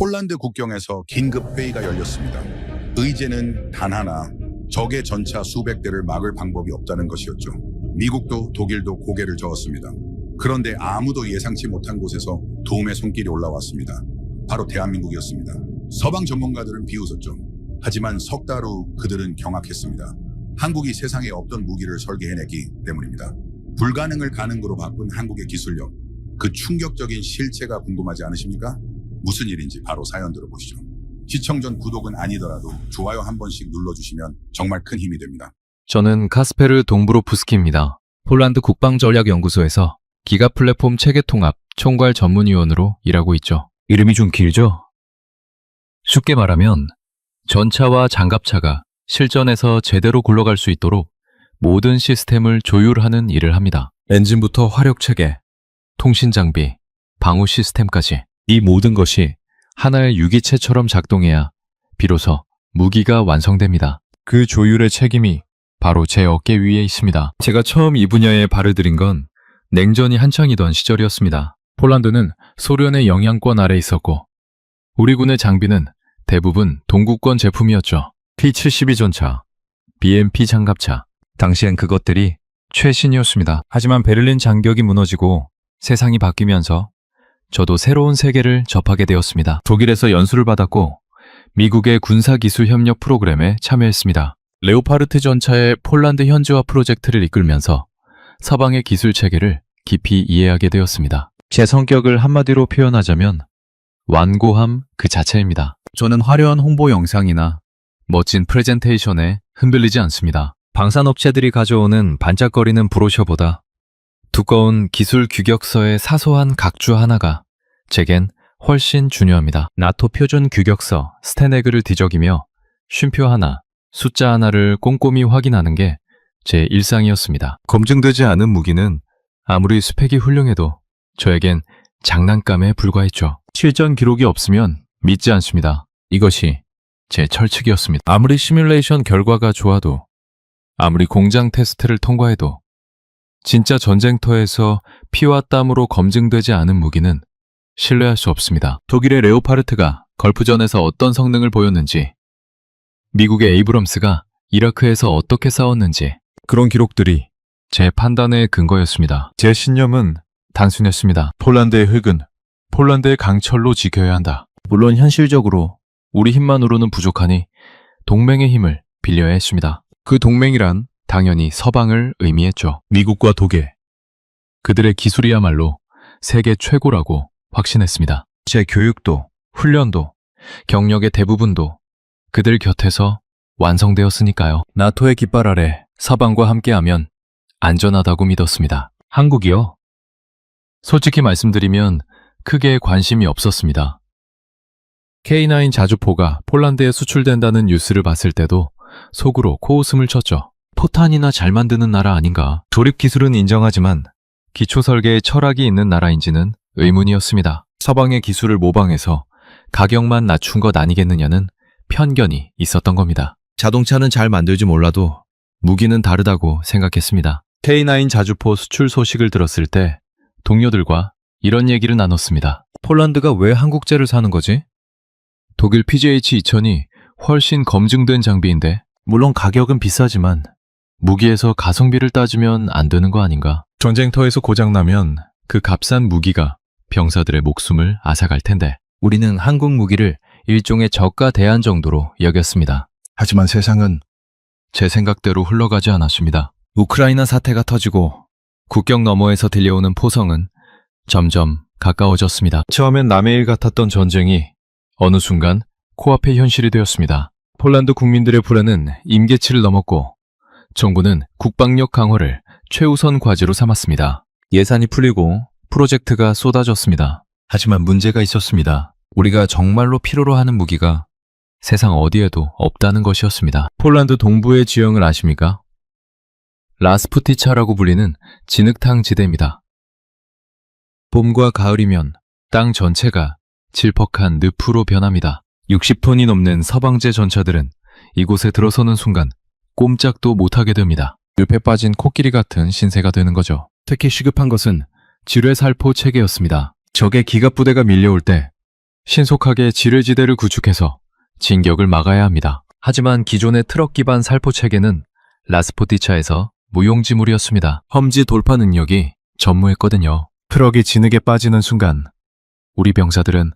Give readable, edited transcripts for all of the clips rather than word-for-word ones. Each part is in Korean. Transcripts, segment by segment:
폴란드 국경에서 긴급 회의가 열렸습니다. 의제는 단 하나, 적의 전차 수백 대를 막을 방법이 없다는 것이었죠. 미국도 독일도 고개를 저었습니다. 그런데 아무도 예상치 못한 곳에서 도움의 손길이 올라왔습니다. 바로 대한민국이었습니다. 서방 전문가들은 비웃었죠. 하지만 석 달 후 그들은 경악했습니다. 한국이 세상에 없던 무기를 설계해내기 때문입니다. 불가능을 가능으로 바꾼 한국의 기술력, 그 충격적인 실체가 궁금하지 않으십니까? 무슨 일인지 바로 사연 들어보시죠. 시청 전 구독은 아니더라도 좋아요 한 번씩 눌러주시면 정말 큰 힘이 됩니다. 저는 카스페르 동브로프스키입니다. 폴란드 국방전략연구소에서 기가 플랫폼 체계 통합 총괄 전문위원으로 일하고 있죠. 이름이 좀 길죠? 쉽게 말하면 전차와 장갑차가 실전에서 제대로 굴러갈 수 있도록 모든 시스템을 조율하는 일을 합니다. 엔진부터 화력 체계, 통신 장비, 방호 시스템까지 이 모든 것이 하나의 유기체처럼 작동해야 비로소 무기가 완성됩니다. 그 조율의 책임이 바로 제 어깨 위에 있습니다. 제가 처음 이 분야에 발을 들인 건 냉전이 한창이던 시절이었습니다. 폴란드는 소련의 영향권 아래 있었고 우리 군의 장비는 대부분 동구권 제품이었죠. P-72 전차, BMP 장갑차, 당시엔 그것들이 최신이었습니다. 하지만 베를린 장벽이 무너지고 세상이 바뀌면서 저도 새로운 세계를 접하게 되었습니다. 독일에서 연수를 받았고 미국의 군사기술 협력 프로그램에 참여했습니다. 레오파르트 전차의 폴란드 현지화 프로젝트를 이끌면서 서방의 기술 체계를 깊이 이해하게 되었습니다. 제 성격을 한마디로 표현하자면 완고함 그 자체입니다. 저는 화려한 홍보 영상이나 멋진 프레젠테이션에 흔들리지 않습니다. 방산업체들이 가져오는 반짝거리는 브로셔보다 두꺼운 기술 규격서의 사소한 각주 하나가 제겐 훨씬 중요합니다. 나토 표준 규격서 스테네그를 뒤적이며 쉼표 하나, 숫자 하나를 꼼꼼히 확인하는 게 제 일상이었습니다. 검증되지 않은 무기는 아무리 스펙이 훌륭해도 저에겐 장난감에 불과했죠. 실전 기록이 없으면 믿지 않습니다. 이것이 제 철칙이었습니다. 아무리 시뮬레이션 결과가 좋아도, 아무리 공장 테스트를 통과해도 진짜 전쟁터에서 피와 땀으로 검증되지 않은 무기는 신뢰할 수 없습니다. 독일의 레오파르트가 걸프전에서 어떤 성능을 보였는지, 미국의 에이브럼스가 이라크에서 어떻게 싸웠는지 그런 기록들이 제 판단의 근거였습니다. 제 신념은 단순했습니다. 폴란드의 흙은 폴란드의 강철로 지켜야 한다. 물론 현실적으로 우리 힘만으로는 부족하니 동맹의 힘을 빌려야 했습니다. 그 동맹이란 당연히 서방을 의미했죠. 미국과 독일. 그들의 기술이야말로 세계 최고라고 확신했습니다. 제 교육도, 훈련도, 경력의 대부분도 그들 곁에서 완성되었으니까요. 나토의 깃발 아래 서방과 함께하면 안전하다고 믿었습니다. 한국이요? 솔직히 말씀드리면 크게 관심이 없었습니다. K9 자주포가 폴란드에 수출된다는 뉴스를 봤을 때도 속으로 코웃음을 쳤죠. 포탄이나 잘 만드는 나라 아닌가? 조립 기술은 인정하지만 기초 설계에 철학이 있는 나라인지는 의문이었습니다. 서방의 기술을 모방해서 가격만 낮춘 것 아니겠느냐는 편견이 있었던 겁니다. 자동차는 잘 만들지 몰라도 무기는 다르다고 생각했습니다. K9 자주포 수출 소식을 들었을 때 동료들과 이런 얘기를 나눴습니다. 폴란드가 왜 한국제를 사는 거지? 독일 PGH-2000이 훨씬 검증된 장비인데 물론 가격은 비싸지만 무기에서 가성비를 따지면 안 되는 거 아닌가? 전쟁터에서 고장나면 그 값싼 무기가 병사들의 목숨을 앗아갈 텐데 우리는 한국 무기를 일종의 저가 대안 정도로 여겼습니다. 하지만 세상은 제 생각대로 흘러가지 않았습니다. 우크라이나 사태가 터지고 국경 너머에서 들려오는 포성은 점점 가까워졌습니다. 처음엔 남의 일 같았던 전쟁이 어느 순간 코앞의 현실이 되었습니다. 폴란드 국민들의 불안은 임계치를 넘었고 정부는 국방력 강화를 최우선 과제로 삼았습니다. 예산이 풀리고 프로젝트가 쏟아졌습니다. 하지만 문제가 있었습니다. 우리가 정말로 필요로 하는 무기가 세상 어디에도 없다는 것이었습니다. 폴란드 동부의 지형을 아십니까? 라스푸티차라고 불리는 진흙탕 지대입니다. 봄과 가을이면 땅 전체가 질퍽한 늪으로 변합니다. 60톤이 넘는 서방제 전차들은 이곳에 들어서는 순간 꼼짝도 못하게 됩니다. 늪에 빠진 코끼리 같은 신세가 되는 거죠. 특히 시급한 것은 지뢰살포 체계였습니다. 적의 기갑부대가 밀려올 때 신속하게 지뢰지대를 구축해서 진격을 막아야 합니다. 하지만 기존의 트럭 기반 살포 체계는 라스푸티차에서 무용지물이었습니다. 험지 돌파 능력이 전무했거든요. 트럭이 진흙에 빠지는 순간 우리 병사들은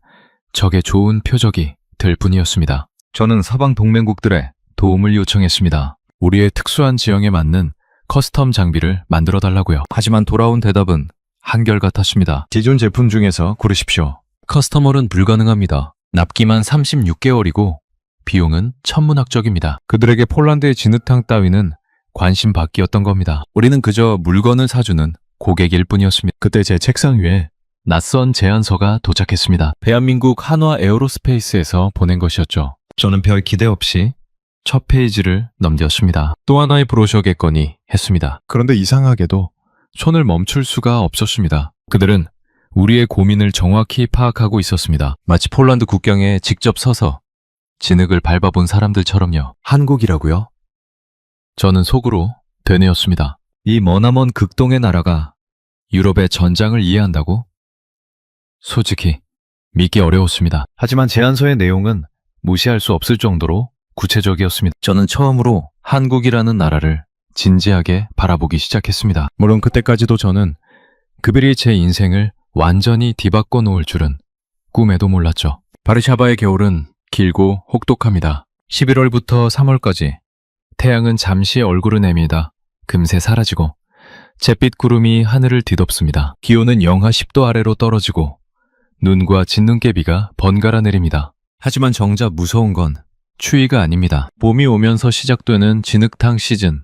적의 좋은 표적이 될 뿐이었습니다. 저는 서방 동맹국들의 도움을 요청했습니다. 우리의 특수한 지형에 맞는 커스텀 장비를 만들어 달라고요. 하지만 돌아온 대답은 한결같았습니다. 기존 제품 중에서 고르십시오. 커스터멀은 불가능합니다. 납기만 36개월이고 비용은 천문학적입니다. 그들에게 폴란드의 진흙탕 따위는 관심 밖이었던 겁니다. 우리는 그저 물건을 사주는 고객일 뿐이었습니다. 그때 제 책상 위에 낯선 제안서가 도착했습니다. 대한민국 한화 에어로스페이스에서 보낸 것이었죠. 저는 별 기대 없이 첫 페이지를 넘겼습니다. 또 하나의 브로셔겠거니 했습니다. 그런데 이상하게도 손을 멈출 수가 없었습니다. 그들은 우리의 고민을 정확히 파악하고 있었습니다. 마치 폴란드 국경에 직접 서서 진흙을 밟아본 사람들처럼요. 한국이라고요? 저는 속으로 되뇌었습니다. 이 머나먼 극동의 나라가 유럽의 전장을 이해한다고? 솔직히 믿기 어려웠습니다. 하지만 제안서의 내용은 무시할 수 없을 정도로 구체적이었습니다. 저는 처음으로 한국이라는 나라를 진지하게 바라보기 시작했습니다. 물론 그때까지도 저는 그들이 제 인생을 완전히 뒤바꿔 놓을 줄은 꿈에도 몰랐죠. 바르샤바의 겨울은 길고 혹독합니다. 11월부터 3월까지 태양은 잠시 얼굴을 내밀다 금세 사라지고 잿빛 구름이 하늘을 뒤덮습니다. 기온은 영하 10도 아래로 떨어지고 눈과 진눈깨비가 번갈아 내립니다. 하지만 정작 무서운 건 추위가 아닙니다. 봄이 오면서 시작되는 진흙탕 시즌,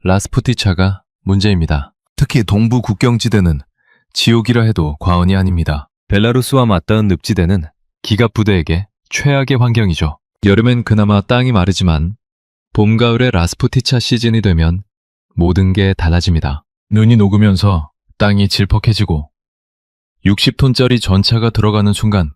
라스푸티차가 문제입니다. 특히 동부 국경지대는 지옥이라 해도 과언이 아닙니다. 벨라루스와 맞닿은 늪지대는 기갑 부대에게 최악의 환경이죠. 여름엔 그나마 땅이 마르지만 봄, 가을의 라스푸티차 시즌이 되면 모든 게 달라집니다. 눈이 녹으면서 땅이 질퍽해지고 60톤짜리 전차가 들어가는 순간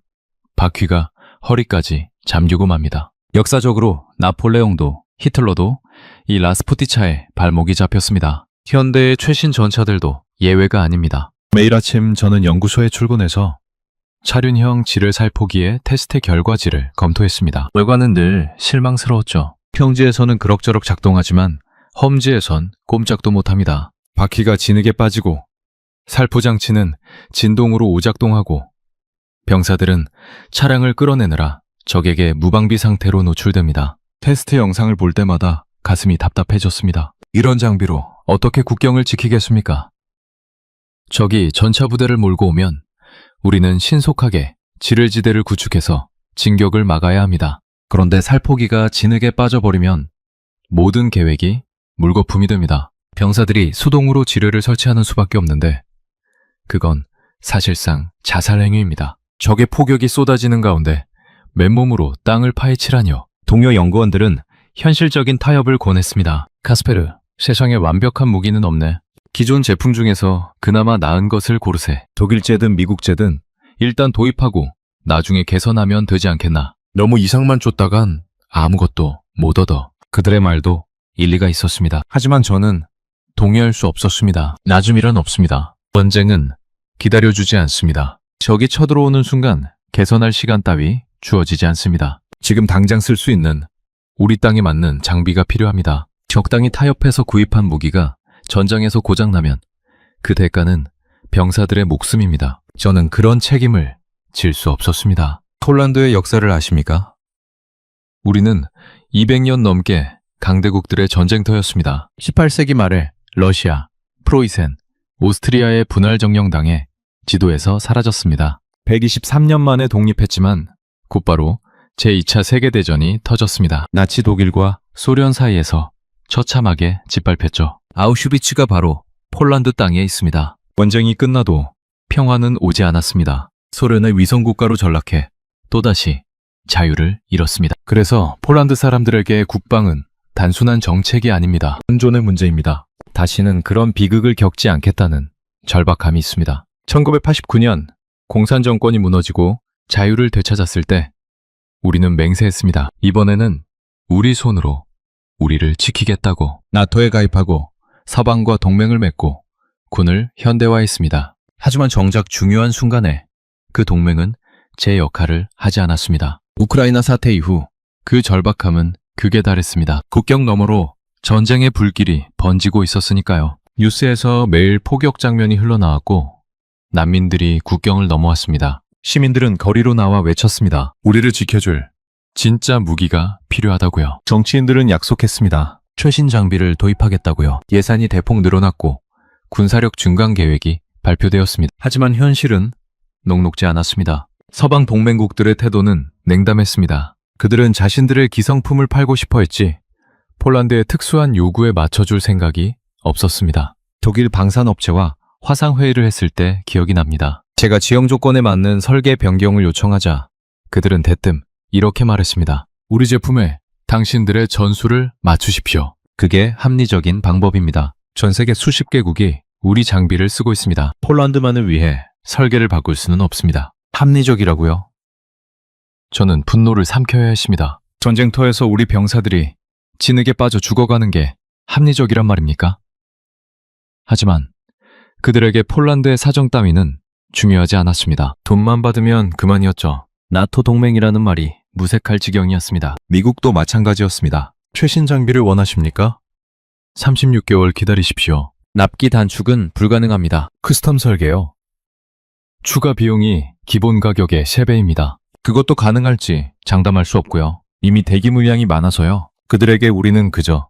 바퀴가 허리까지 잠기고 맙니다. 역사적으로 나폴레옹도 히틀러도 이 라스푸티차에 발목이 잡혔습니다. 현대의 최신 전차들도 예외가 아닙니다. 매일 아침 저는 연구소에 출근해서 차륜형 지뢰 살포기의 테스트 결과지를 검토했습니다. 결과는 늘 실망스러웠죠. 평지에서는 그럭저럭 작동하지만 험지에선 꼼짝도 못합니다. 바퀴가 진흙에 빠지고 살포장치는 진동으로 오작동하고 병사들은 차량을 끌어내느라 적에게 무방비 상태로 노출됩니다. 테스트 영상을 볼 때마다 가슴이 답답해졌습니다. 이런 장비로 어떻게 국경을 지키겠습니까? 적이 전차 부대를 몰고 오면 우리는 신속하게 지뢰지대를 구축해서 진격을 막아야 합니다. 그런데 살포기가 진흙에 빠져버리면 모든 계획이 물거품이 됩니다. 병사들이 수동으로 지뢰를 설치하는 수밖에 없는데 그건 사실상 자살 행위입니다. 적의 포격이 쏟아지는 가운데 맨몸으로 땅을 파헤치라뇨. 동료 연구원들은 현실적인 타협을 권했습니다. 카스페르, 세상에 완벽한 무기는 없네. 기존 제품 중에서 그나마 나은 것을 고르세. 독일제든 미국제든 일단 도입하고 나중에 개선하면 되지 않겠나. 너무 이상만 쫓다간 아무것도 못 얻어. 그들의 말도 일리가 있었습니다. 하지만 저는 동의할 수 없었습니다. 나중이란 없습니다. 전쟁은 기다려주지 않습니다. 적이 쳐들어오는 순간 개선할 시간 따위 주어지지 않습니다. 지금 당장 쓸 수 있는 우리 땅에 맞는 장비가 필요합니다. 적당히 타협해서 구입한 무기가 전장에서 고장나면 그 대가는 병사들의 목숨입니다. 저는 그런 책임을 질 수 없었습니다. 폴란드의 역사를 아십니까? 우리는 200년 넘게 강대국들의 전쟁터였습니다. 18세기 말에 러시아, 프로이센, 오스트리아의 분할 정령당해 지도에서 사라졌습니다. 123년 만에 독립했지만 곧바로 제2차 세계대전이 터졌습니다. 나치 독일과 소련 사이에서 처참하게 짓밟혔죠. 아우슈비츠가 바로 폴란드 땅에 있습니다. 전쟁이 끝나도 평화는 오지 않았습니다. 소련의 위성국가로 전락해 또다시 자유를 잃었습니다. 그래서 폴란드 사람들에게 국방은 단순한 정책이 아닙니다. 생존의 문제입니다. 다시는 그런 비극을 겪지 않겠다는 절박함이 있습니다. 1989년 공산 정권이 무너지고 자유를 되찾았을 때 우리는 맹세했습니다. 이번에는 우리 손으로 우리를 지키겠다고. 나토에 가입하고 서방과 동맹을 맺고 군을 현대화했습니다. 하지만 정작 중요한 순간에 그 동맹은 제 역할을 하지 않았습니다. 우크라이나 사태 이후 그 절박함은 극에 달했습니다. 국경 너머로 전쟁의 불길이 번지고 있었으니까요. 뉴스에서 매일 포격 장면이 흘러나왔고 난민들이 국경을 넘어왔습니다. 시민들은 거리로 나와 외쳤습니다. 우리를 지켜줄 진짜 무기가 필요하다고요. 정치인들은 약속했습니다. 최신 장비를 도입하겠다고요. 예산이 대폭 늘어났고 군사력 증강 계획이 발표되었습니다. 하지만 현실은 녹록지 않았습니다. 서방 동맹국들의 태도는 냉담했습니다. 그들은 자신들의 기성품을 팔고 싶어 했지 폴란드의 특수한 요구에 맞춰줄 생각이 없었습니다. 독일 방산업체와 화상회의를 했을 때 기억이 납니다. 제가 지형 조건에 맞는 설계 변경을 요청하자 그들은 대뜸 이렇게 말했습니다. 우리 제품에 당신들의 전술을 맞추십시오. 그게 합리적인 방법입니다. 전 세계 수십 개국이 우리 장비를 쓰고 있습니다. 폴란드만을 위해 설계를 바꿀 수는 없습니다. 합리적이라고요? 저는 분노를 삼켜야 했습니다. 전쟁터에서 우리 병사들이 진흙에 빠져 죽어가는 게 합리적이란 말입니까? 하지만 그들에게 폴란드의 사정 따위는 중요하지 않았습니다. 돈만 받으면 그만이었죠. 나토 동맹이라는 말이 무색할 지경이었습니다. 미국도 마찬가지였습니다. 최신 장비를 원하십니까? 36개월 기다리십시오. 납기 단축은 불가능합니다. 커스텀 설계요. 추가 비용이 기본 가격의 3배입니다. 그것도 가능할지 장담할 수 없고요. 이미 대기 물량이 많아서요. 그들에게 우리는 그저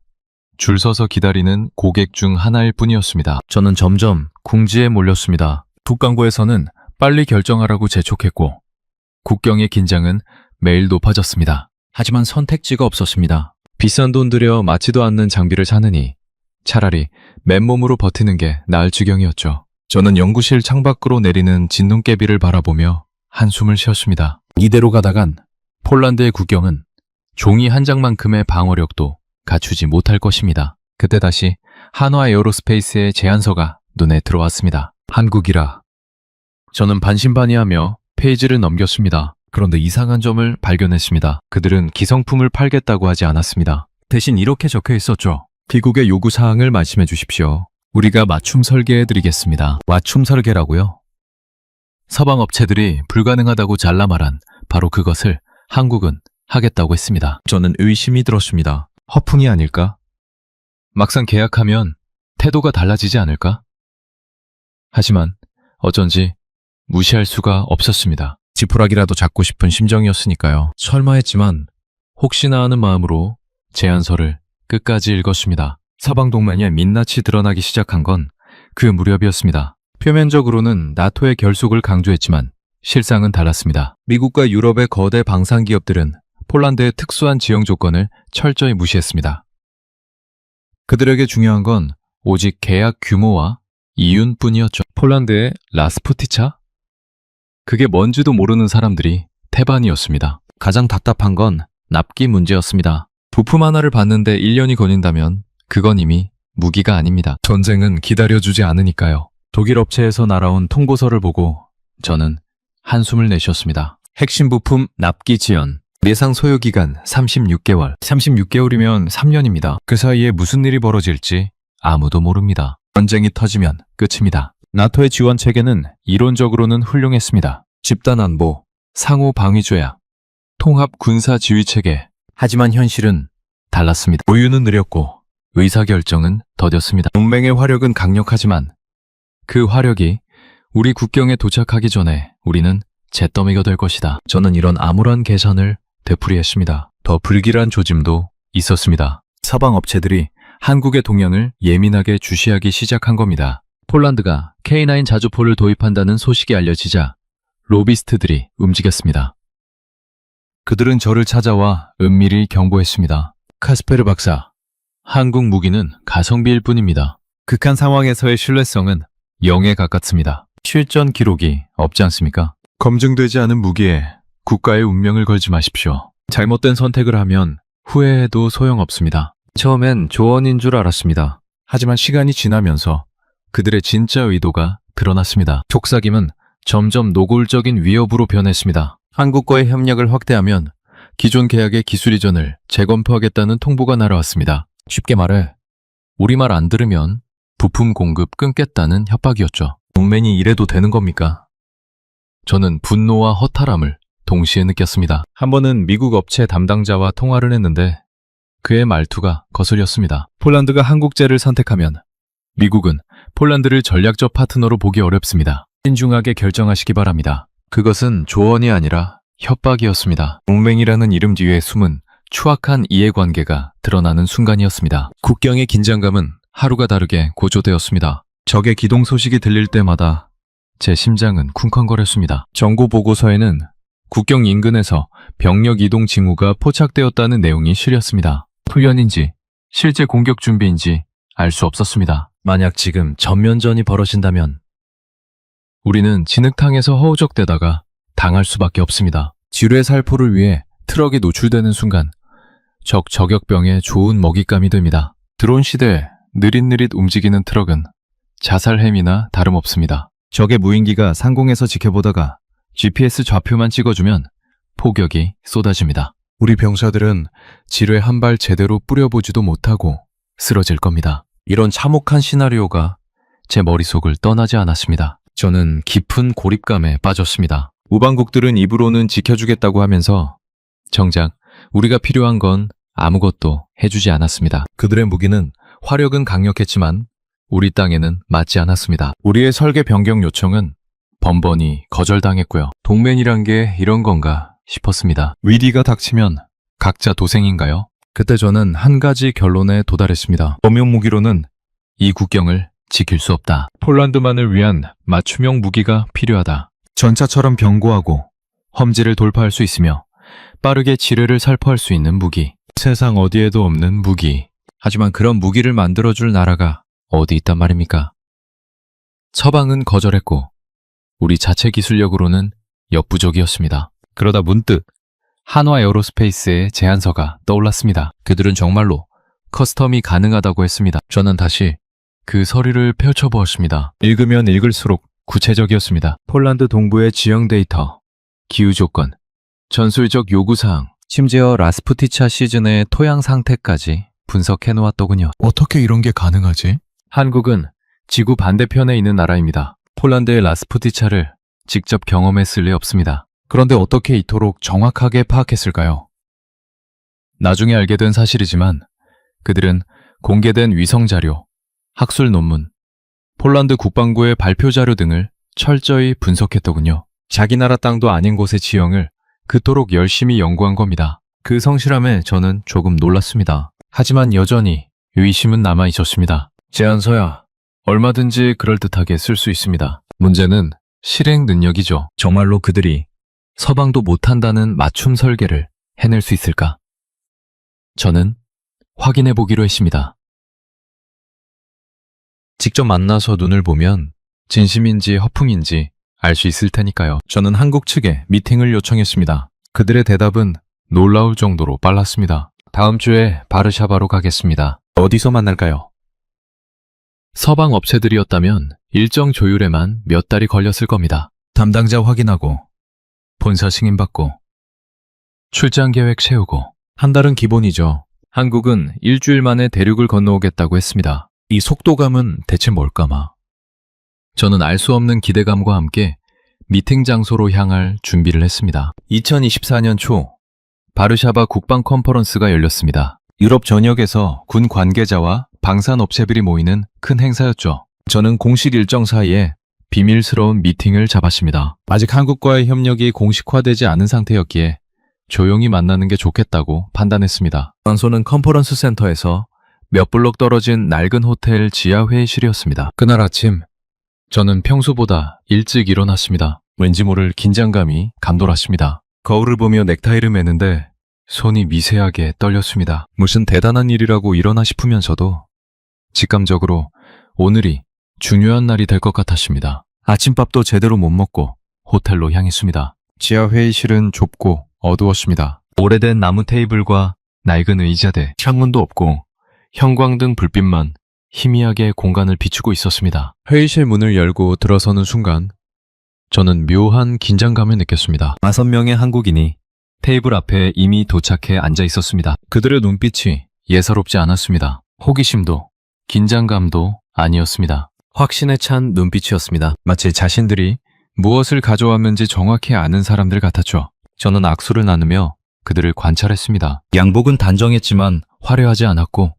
줄 서서 기다리는 고객 중 하나일 뿐이었습니다. 저는 점점 궁지에 몰렸습니다. 북광고에서는 빨리 결정하라고 재촉했고 국경의 긴장은 매일 높아졌습니다. 하지만 선택지가 없었습니다. 비싼 돈 들여 맞지도 않는 장비를 사느니 차라리 맨몸으로 버티는 게 나을 지경이었죠. 저는 연구실 창밖으로 내리는 진눈깨비를 바라보며 한숨을 쉬었습니다. 이대로 가다간 폴란드의 국경은 종이 한 장만큼의 방어력도 갖추지 못할 것입니다. 그때 다시 한화 에어로스페이스의 제안서가 눈에 들어왔습니다. 한국이라. 저는 반신반의하며 페이지를 넘겼습니다. 그런데 이상한 점을 발견했습니다. 그들은 기성품을 팔겠다고 하지 않았습니다. 대신 이렇게 적혀 있었죠. 미국의 요구사항을 말씀해 주십시오. 우리가 맞춤 설계해 드리겠습니다. 맞춤 설계라고요? 서방 업체들이 불가능하다고 잘라 말한 바로 그것을 한국은 하겠다고 했습니다. 저는 의심이 들었습니다. 허풍이 아닐까? 막상 계약하면 태도가 달라지지 않을까? 하지만 어쩐지 무시할 수가 없었습니다. 지푸라기라도 잡고 싶은 심정이었으니까요. 설마 했지만 혹시나 하는 마음으로 제안서를 끝까지 읽었습니다. 서방 동맹의 민낯이 드러나기 시작한 건 그 무렵이었습니다. 표면적으로는 나토의 결속을 강조했지만 실상은 달랐습니다. 미국과 유럽의 거대 방산 기업들은 폴란드의 특수한 지형 조건을 철저히 무시했습니다. 그들에게 중요한 건 오직 계약 규모와 이윤뿐이었죠. 폴란드의 라스푸티차? 그게 뭔지도 모르는 사람들이 태반이었습니다. 가장 답답한 건 납기 문제였습니다. 부품 하나를 받는데 1년이 걸린다면 그건 이미 무기가 아닙니다. 전쟁은 기다려주지 않으니까요. 독일 업체에서 날아온 통보서를 보고 저는 한숨을 내쉬었습니다. 핵심 부품 납기 지연. 예상 소요기간 36개월. 36개월이면 3년입니다. 그 사이에 무슨 일이 벌어질지 아무도 모릅니다. 전쟁이 터지면 끝입니다. 나토의 지원 체계는 이론적으로는 훌륭했습니다. 집단 안보, 상호 방위 조약, 통합 군사 지휘 체계. 하지만 현실은 달랐습니다. 보유는 느렸고 의사결정은 더뎠습니다. 동맹의 화력은 강력하지만 그 화력이 우리 국경에 도착하기 전에 우리는 잿더미가 될 것이다. 저는 이런 암울한 계산을 되풀이했습니다. 더 불길한 조짐도 있었습니다. 서방 업체들이 한국의 동향을 예민하게 주시하기 시작한 겁니다. 폴란드가 K9 자주포를 도입한다는 소식이 알려지자 로비스트들이 움직였습니다. 그들은 저를 찾아와 은밀히 경고했습니다. 카스페르 박사, 한국 무기는 가성비일 뿐입니다. 극한 상황에서의 신뢰성은 0에 가깝습니다. 실전 기록이 없지 않습니까? 검증되지 않은 무기에 국가의 운명을 걸지 마십시오. 잘못된 선택을 하면 후회해도 소용없습니다. 처음엔 조언인 줄 알았습니다. 하지만 시간이 지나면서 그들의 진짜 의도가 드러났습니다. 족삭임은 점점 노골적인 위협으로 변했습니다. 한국과의 협력을 확대하면 기존 계약의 기술 이전을 재검토하겠다는 통보가 날아왔습니다. 쉽게 말해 우리말 안 들으면 부품 공급 끊겠다는 협박이었죠. 동맹이 이래도 되는 겁니까? 저는 분노와 허탈함을 동시에 느꼈습니다. 한 번은 미국 업체 담당자와 통화를 했는데 그의 말투가 거슬렸습니다. 폴란드가 한국제를 선택하면 미국은 폴란드를 전략적 파트너로 보기 어렵습니다. 신중하게 결정하시기 바랍니다. 그것은 조언이 아니라 협박이었습니다. 동맹이라는 이름 뒤에 숨은 추악한 이해관계가 드러나는 순간이었습니다. 국경의 긴장감은 하루가 다르게 고조되었습니다. 적의 기동 소식이 들릴 때마다 제 심장은 쿵쾅거렸습니다. 정보 보고서에는 국경 인근에서 병력 이동 징후가 포착되었다는 내용이 실렸습니다. 훈련인지 실제 공격 준비인지 알 수 없었습니다. 만약 지금 전면전이 벌어진다면 우리는 진흙탕에서 허우적대다가 당할 수밖에 없습니다. 지뢰 살포를 위해 트럭이 노출되는 순간 적 저격병에 좋은 먹잇감이 됩니다. 드론 시대에 느릿느릿 움직이는 트럭은 자살햄이나 다름없습니다. 적의 무인기가 상공에서 지켜보다가 GPS 좌표만 찍어주면 포격이 쏟아집니다. 우리 병사들은 지뢰 한 발 제대로 뿌려보지도 못하고 쓰러질 겁니다. 이런 참혹한 시나리오가 제 머릿속을 떠나지 않았습니다. 저는 깊은 고립감에 빠졌습니다. 우방국들은 입으로는 지켜주겠다고 하면서 정작 우리가 필요한 건 아무것도 해주지 않았습니다. 그들의 무기는 화력은 강력했지만 우리 땅에는 맞지 않았습니다. 우리의 설계 변경 요청은 번번이 거절당했고요. 동맹이란 게 이런 건가 싶었습니다. 위기가 닥치면 각자 도생인가요? 그때 저는 한 가지 결론에 도달했습니다. 범용 무기로는 이 국경을 지킬 수 없다. 폴란드만을 위한 맞춤형 무기가 필요하다. 전차처럼 견고하고 험지를 돌파할 수 있으며 빠르게 지뢰를 살포할 수 있는 무기. 세상 어디에도 없는 무기. 하지만 그런 무기를 만들어줄 나라가 어디 있단 말입니까? 서방은 거절했고 우리 자체 기술력으로는 역부족이었습니다. 그러다 문득 한화 에어로스페이스의 제안서가 떠올랐습니다. 그들은 정말로 커스텀이 가능하다고 했습니다. 저는 다시 그 서류를 펼쳐보았습니다. 읽으면 읽을수록 구체적이었습니다. 폴란드 동부의 지형 데이터, 기후 조건, 전술적 요구사항, 심지어 라스푸티차 시즌의 토양 상태까지 분석해놓았더군요. 어떻게 이런 게 가능하지? 한국은 지구 반대편에 있는 나라입니다. 폴란드의 라스푸티차를 직접 경험했을 리 없습니다. 그런데 어떻게 이토록 정확하게 파악했을까요? 나중에 알게 된 사실이지만 그들은 공개된 위성자료, 학술 논문, 폴란드 국방부의 발표 자료 등을 철저히 분석했더군요. 자기 나라 땅도 아닌 곳의 지형을 그토록 열심히 연구한 겁니다. 그 성실함에 저는 조금 놀랐습니다. 하지만 여전히 의심은 남아 있었습니다. 제안서야 얼마든지 그럴듯하게 쓸 수 있습니다. 문제는 실행 능력이죠. 정말로 그들이 서방도 못한다는 맞춤 설계를 해낼 수 있을까? 저는 확인해 보기로 했습니다. 직접 만나서 눈을 보면 진심인지 허풍인지 알 수 있을 테니까요. 저는 한국 측에 미팅을 요청했습니다. 그들의 대답은 놀라울 정도로 빨랐습니다. 다음 주에 바르샤바로 가겠습니다. 어디서 만날까요? 서방 업체들이었다면 일정 조율에만 몇 달이 걸렸을 겁니다. 담당자 확인하고 본사 승인받고 출장 계획 세우고 한 달은 기본이죠. 한국은 일주일 만에 대륙을 건너오겠다고 했습니다. 이 속도감은 대체 뭘까마? 저는 알 수 없는 기대감과 함께 미팅 장소로 향할 준비를 했습니다. 2024년 초 바르샤바 국방 컨퍼런스가 열렸습니다. 유럽 전역에서 군 관계자와 방산업체들이 모이는 큰 행사였죠. 저는 공식 일정 사이에 비밀스러운 미팅을 잡았습니다. 아직 한국과의 협력이 공식화되지 않은 상태였기에 조용히 만나는 게 좋겠다고 판단했습니다. 장소는 컨퍼런스 센터에서 몇 블록 떨어진 낡은 호텔 지하 회의실이었습니다. 그날 아침 저는 평소보다 일찍 일어났습니다. 왠지 모를 긴장감이 감돌았습니다. 거울을 보며 넥타이를 매는데 손이 미세하게 떨렸습니다. 무슨 대단한 일이라고 일어나 싶으면서도 직감적으로 오늘이 중요한 날이 될 것 같았습니다. 아침밥도 제대로 못 먹고 호텔로 향했습니다. 지하 회의실은 좁고 어두웠습니다. 오래된 나무 테이블과 낡은 의자대, 창문도 없고 형광등 불빛만 희미하게 공간을 비추고 있었습니다. 회의실 문을 열고 들어서는 순간 저는 묘한 긴장감을 느꼈습니다. 5명의 한국인이 테이블 앞에 이미 도착해 앉아 있었습니다. 그들의 눈빛이 예사롭지 않았습니다. 호기심도 긴장감도 아니었습니다. 확신에 찬 눈빛이었습니다. 마치 자신들이 무엇을 가져왔는지 정확히 아는 사람들 같았죠. 저는 악수를 나누며 그들을 관찰했습니다. 양복은 단정했지만 화려하지 않았고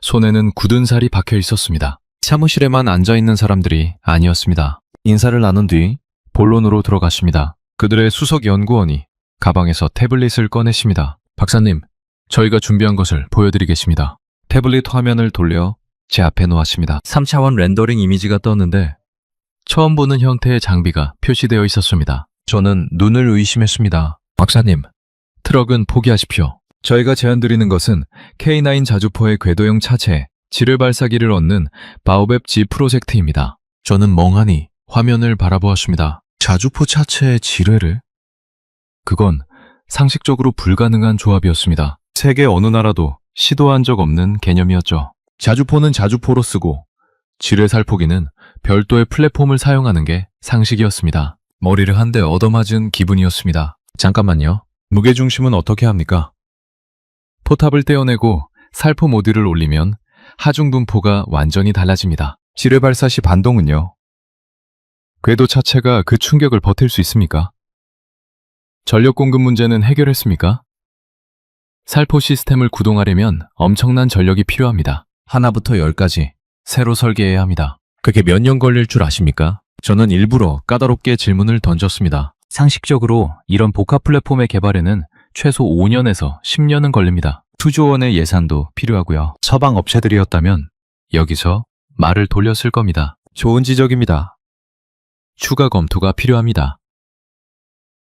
손에는 굳은 살이 박혀 있었습니다. 사무실에만 앉아있는 사람들이 아니었습니다. 인사를 나눈 뒤 본론으로 들어갔습니다. 그들의 수석 연구원이 가방에서 태블릿을 꺼내십니다. 박사님, 저희가 준비한 것을 보여드리겠습니다. 태블릿 화면을 돌려 제 앞에 놓았습니다. 3차원 렌더링 이미지가 떴는데 처음 보는 형태의 장비가 표시되어 있었습니다. 저는 눈을 의심했습니다. 박사님, 트럭은 포기하십시오. 저희가 제안드리는 것은 K9 자주포의 궤도형 차체, 지뢰 발사기를 얻는 바오벵 G 프로젝트입니다. 저는 멍하니 화면을 바라보았습니다. 자주포 차체의 지뢰를? 그건 상식적으로 불가능한 조합이었습니다. 세계 어느 나라도 시도한 적 없는 개념이었죠. 자주포는 자주포로 쓰고 지뢰 살포기는 별도의 플랫폼을 사용하는 게 상식이었습니다. 머리를 한 대 얻어맞은 기분이었습니다. 잠깐만요. 무게중심은 어떻게 합니까? 포탑을 떼어내고 살포 모듈을 올리면 하중 분포가 완전히 달라집니다. 지뢰 발사 시 반동은요? 궤도 차체가 그 충격을 버틸 수 있습니까? 전력 공급 문제는 해결했습니까? 살포 시스템을 구동하려면 엄청난 전력이 필요합니다. 하나부터 10까지 새로 설계해야 합니다. 그게 몇 년 걸릴 줄 아십니까? 저는 일부러 까다롭게 질문을 던졌습니다. 상식적으로 이런 복합 플랫폼의 개발에는 최소 5년에서 10년은 걸립니다. 투조 원의 예산도 필요하고요. 서방 업체들이었다면 여기서 말을 돌렸을 겁니다. 좋은 지적입니다. 추가 검토가 필요합니다.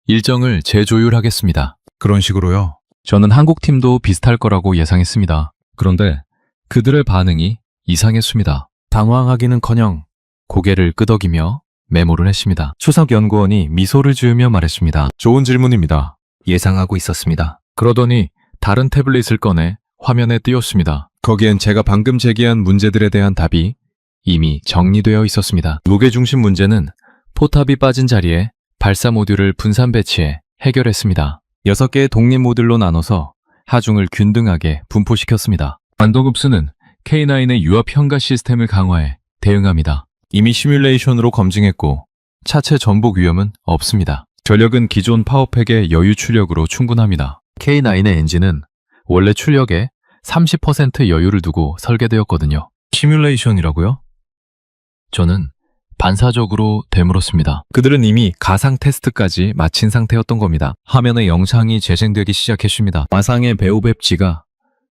일정을 재조율하겠습니다. 그런 식으로요? 저는 한국 팀도 비슷할 거라고 예상했습니다. 그런데 그들의 반응이 이상했습니다. 당황하기는커녕 고개를 끄덕이며 메모를 했습니다. 수석 연구원이 미소를 지으며 말했습니다. 좋은 질문입니다. 예상하고 있었습니다. 그러더니 다른 태블릿을 꺼내 화면에 띄웠습니다. 거기엔 제가 방금 제기한 문제들에 대한 답이 이미 정리되어 있었습니다. 무게중심 문제는 포탑이 빠진 자리에 발사 모듈을 분산 배치해 해결했습니다. 6개의 독립 모듈로 나눠서 하중을 균등하게 분포시켰습니다. 반도급수는 K9의 유압 현가 시스템을 강화해 대응합니다. 이미 시뮬레이션으로 검증했고 차체 전복 위험은 없습니다. 전력은 기존 파워팩의 여유 출력으로 충분합니다. K9의 엔진은 원래 출력에 30% 여유를 두고 설계되었거든요. 시뮬레이션이라고요? 저는 반사적으로 되물었습니다. 그들은 이미 가상 테스트까지 마친 상태였던 겁니다. 화면에 영상이 재생되기 시작했습니다. 마상의 베오벵 G가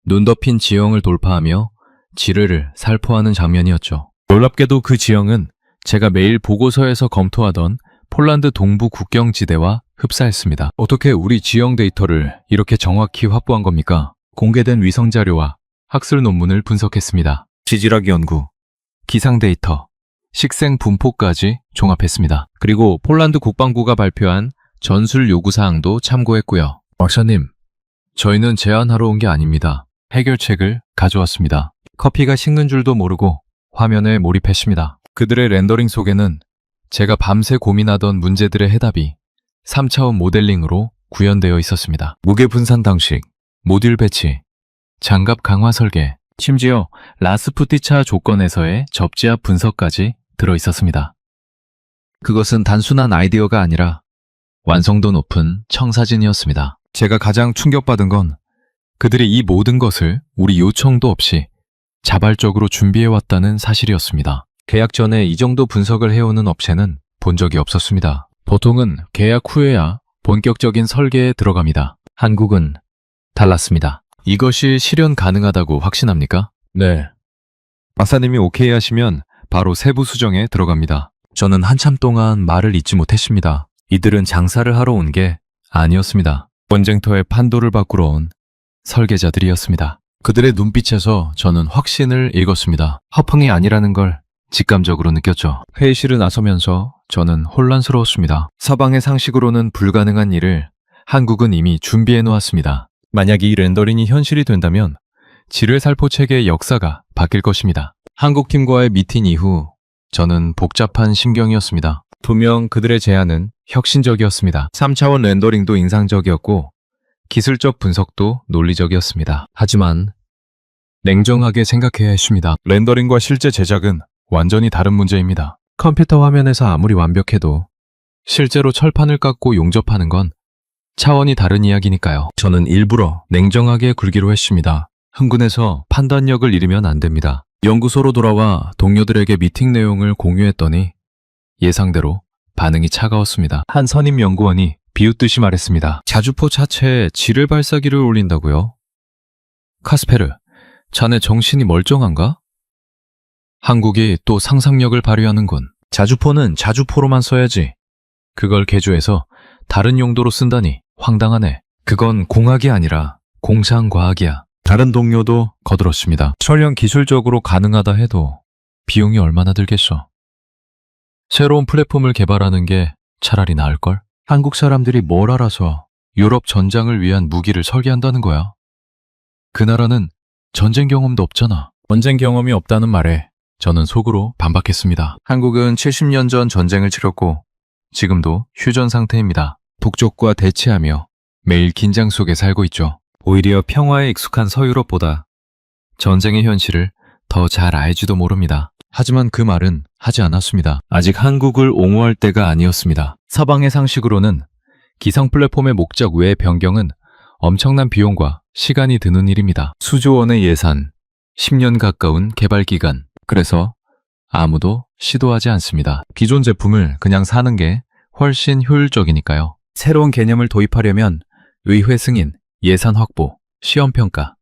눈 덮인 지형을 돌파하며 지뢰를 살포하는 장면이었죠. 놀랍게도 그 지형은 제가 매일 보고서에서 검토하던 폴란드 동부 국경지대와 흡사했습니다. 어떻게 우리 지형 데이터를 이렇게 정확히 확보한 겁니까? 공개된 위성 자료와 학술 논문을 분석했습니다. 지질학 연구, 기상 데이터, 식생 분포까지 종합했습니다. 그리고 폴란드 국방부가 발표한 전술 요구사항도 참고했고요. 박사님, 저희는 제안하러 온 게 아닙니다. 해결책을 가져왔습니다. 커피가 식는 줄도 모르고 화면에 몰입했습니다. 그들의 렌더링 속에는 제가 밤새 고민하던 문제들의 해답이 3차원 모델링으로 구현되어 있었습니다. 무게 분산 방식, 모듈 배치, 장갑 강화 설계, 심지어 라스푸티차 조건에서의 접지압 분석까지 들어 있었습니다. 그것은 단순한 아이디어가 아니라 완성도 높은 청사진이었습니다. 제가 가장 충격받은 건 그들이 이 모든 것을 우리 요청도 없이 자발적으로 준비해왔다는 사실이었습니다. 계약 전에 이 정도 분석을 해오는 업체는 본 적이 없었습니다. 보통은 계약 후에야 본격적인 설계에 들어갑니다. 한국은 달랐습니다. 이것이 실현 가능하다고 확신합니까? 네. 박사님이 오케이 하시면 바로 세부 수정에 들어갑니다. 저는 한참 동안 말을 잇지 못했습니다. 이들은 장사를 하러 온 게 아니었습니다. 원쟁터의 판도를 바꾸러 온 설계자들이었습니다. 그들의 눈빛에서 저는 확신을 읽었습니다. 허풍이 아니라는 걸 직감적으로 느꼈죠. 회의실을 나서면서 저는 혼란스러웠습니다. 서방의 상식으로는 불가능한 일을 한국은 이미 준비해 놓았습니다. 만약 이 렌더링이 현실이 된다면 지뢰 살포 체계의 역사가 바뀔 것입니다. 한국 팀과의 미팅 이후 저는 복잡한 심경이었습니다. 분명 그들의 제안은 혁신적이었습니다. 3차원 렌더링도 인상적이었고 기술적 분석도 논리적이었습니다. 하지만 냉정하게 생각해야 했습니다. 렌더링과 실제 제작은 완전히 다른 문제입니다. 컴퓨터 화면에서 아무리 완벽해도 실제로 철판을 깎고 용접하는 건 차원이 다른 이야기니까요. 저는 일부러 냉정하게 굴기로 했습니다. 흥분해서 판단력을 잃으면 안 됩니다. 연구소로 돌아와 동료들에게 미팅 내용을 공유했더니 예상대로 반응이 차가웠습니다. 한 선임 연구원이 비웃듯이 말했습니다. 자주포 차체에 지뢰 발사기를 올린다고요? 카스페르, 자네 정신이 멀쩡한가? 한국이 또 상상력을 발휘하는군. 자주포는 자주포로만 써야지. 그걸 개조해서 다른 용도로 쓴다니 황당하네. 그건 공학이 아니라 공상과학이야. 다른 동료도 거들었습니다. 설령 기술적으로 가능하다 해도 비용이 얼마나 들겠어. 새로운 플랫폼을 개발하는 게 차라리 나을걸? 한국 사람들이 뭘 알아서 유럽 전장을 위한 무기를 설계한다는 거야. 그 나라는 전쟁 경험도 없잖아. 전쟁 경험이 없다는 말에 저는 속으로 반박했습니다. 한국은 70년 전 전쟁을 치렀고 지금도 휴전 상태입니다. 북쪽과 대치하며 매일 긴장 속에 살고 있죠. 오히려 평화에 익숙한 서유럽보다 전쟁의 현실을 더 잘 알지도 모릅니다. 하지만 그 말은 하지 않았습니다. 아직 한국을 옹호할 때가 아니었습니다. 서방의 상식으로는 기성 플랫폼의 목적 외 변경은 엄청난 비용과 시간이 드는 일입니다. 수조 원의 예산, 10년 가까운 개발 기간. 그래서 아무도 시도하지 않습니다. 기존 제품을 그냥 사는 게 훨씬 효율적이니까요. 새로운 개념을 도입하려면 의회 승인, 예산 확보, 시험 평가,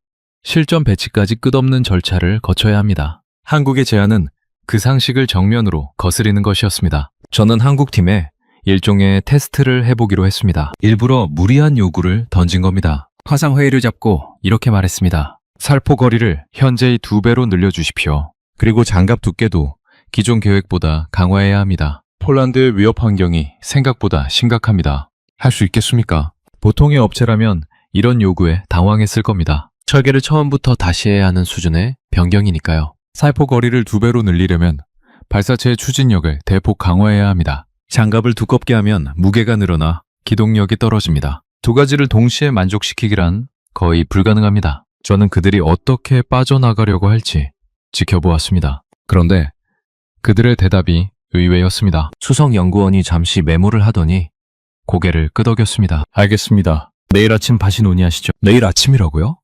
실전 배치까지 끝없는 절차를 거쳐야 합니다. 한국의 제안은 그 상식을 정면으로 거스리는 것이었습니다. 저는 한국팀에 일종의 테스트를 해보기로 했습니다. 일부러 무리한 요구를 던진 겁니다. 화상회의를 잡고 이렇게 말했습니다. 살포 거리를 현재의 2배로 늘려주십시오. 그리고 장갑 두께도 기존 계획보다 강화해야 합니다. 폴란드의 위협 환경이 생각보다 심각합니다. 할 수 있겠습니까? 보통의 업체라면 이런 요구에 당황했을 겁니다. 설계를 처음부터 다시 해야 하는 수준의 변경이니까요. 살포 거리를 2배로 늘리려면 발사체의 추진력을 대폭 강화해야 합니다. 장갑을 두껍게 하면 무게가 늘어나 기동력이 떨어집니다. 두 가지를 동시에 만족시키기란 거의 불가능합니다. 저는 그들이 어떻게 빠져나가려고 할지 지켜보았습니다. 그런데 그들의 대답이 의외였습니다. 수석 연구원이 잠시 메모를 하더니 고개를 끄덕였습니다. 알겠습니다. 내일 아침 다시 논의하시죠. 내일 아침이라고요?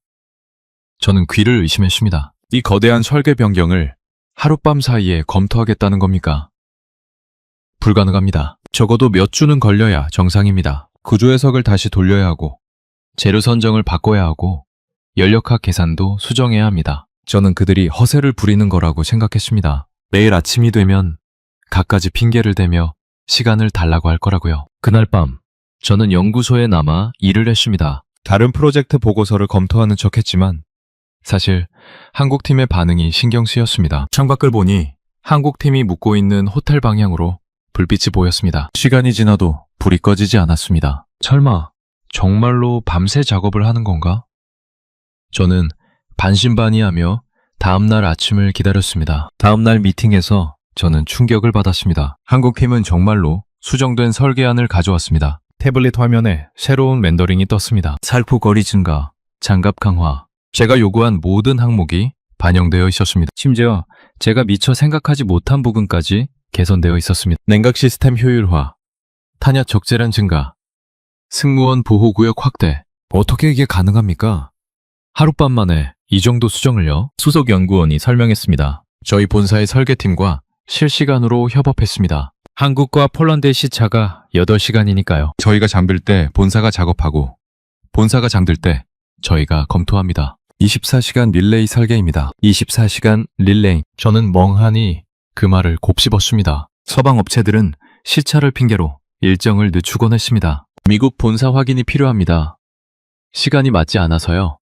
저는 귀를 의심했습니다. 이 거대한 설계 변경을 하룻밤 사이에 검토하겠다는 겁니까? 불가능합니다. 적어도 몇 주는 걸려야 정상입니다. 구조 해석을 다시 돌려야 하고 재료 선정을 바꿔야 하고 연력학 계산도 수정해야 합니다. 저는 그들이 허세를 부리는 거라고 생각했습니다. 내일 아침이 되면 갖가지 핑계를 대며 시간을 달라고 할 거라고요. 그날 밤 저는 연구소에 남아 일을 했습니다. 다른 프로젝트 보고서를 검토하는 척했지만 사실 한국팀의 반응이 신경 쓰였습니다. 창밖을 보니 한국팀이 묵고 있는 호텔 방향으로 불빛이 보였습니다. 시간이 지나도 불이 꺼지지 않았습니다. 설마 정말로 밤새 작업을 하는 건가? 저는 반신반의하며 다음날 아침을 기다렸습니다. 다음날 미팅에서 저는 충격을 받았습니다. 한국팀은 정말로 수정된 설계안을 가져왔습니다. 태블릿 화면에 새로운 렌더링이 떴습니다. 살포 거리 증가, 장갑 강화, 제가 요구한 모든 항목이 반영되어 있었습니다. 심지어 제가 미처 생각하지 못한 부분까지 개선되어 있었습니다. 냉각 시스템 효율화, 탄약 적재량 증가, 승무원 보호구역 확대. 어떻게 이게 가능합니까? 하룻밤 만에 이 정도 수정을요? 수석 연구원이 설명했습니다. 저희 본사의 설계팀과 실시간으로 협업했습니다. 한국과 폴란드의 시차가 8시간이니까요. 저희가 잠들 때 본사가 작업하고 본사가 잠들 때 저희가 검토합니다. 24시간 릴레이 설계입니다. 24시간 릴레이. 저는 멍하니 그 말을 곱씹었습니다. 서방 업체들은 시차를 핑계로 일정을 늦추곤 했습니다. 미국 본사 확인이 필요합니다. 시간이 맞지 않아서요.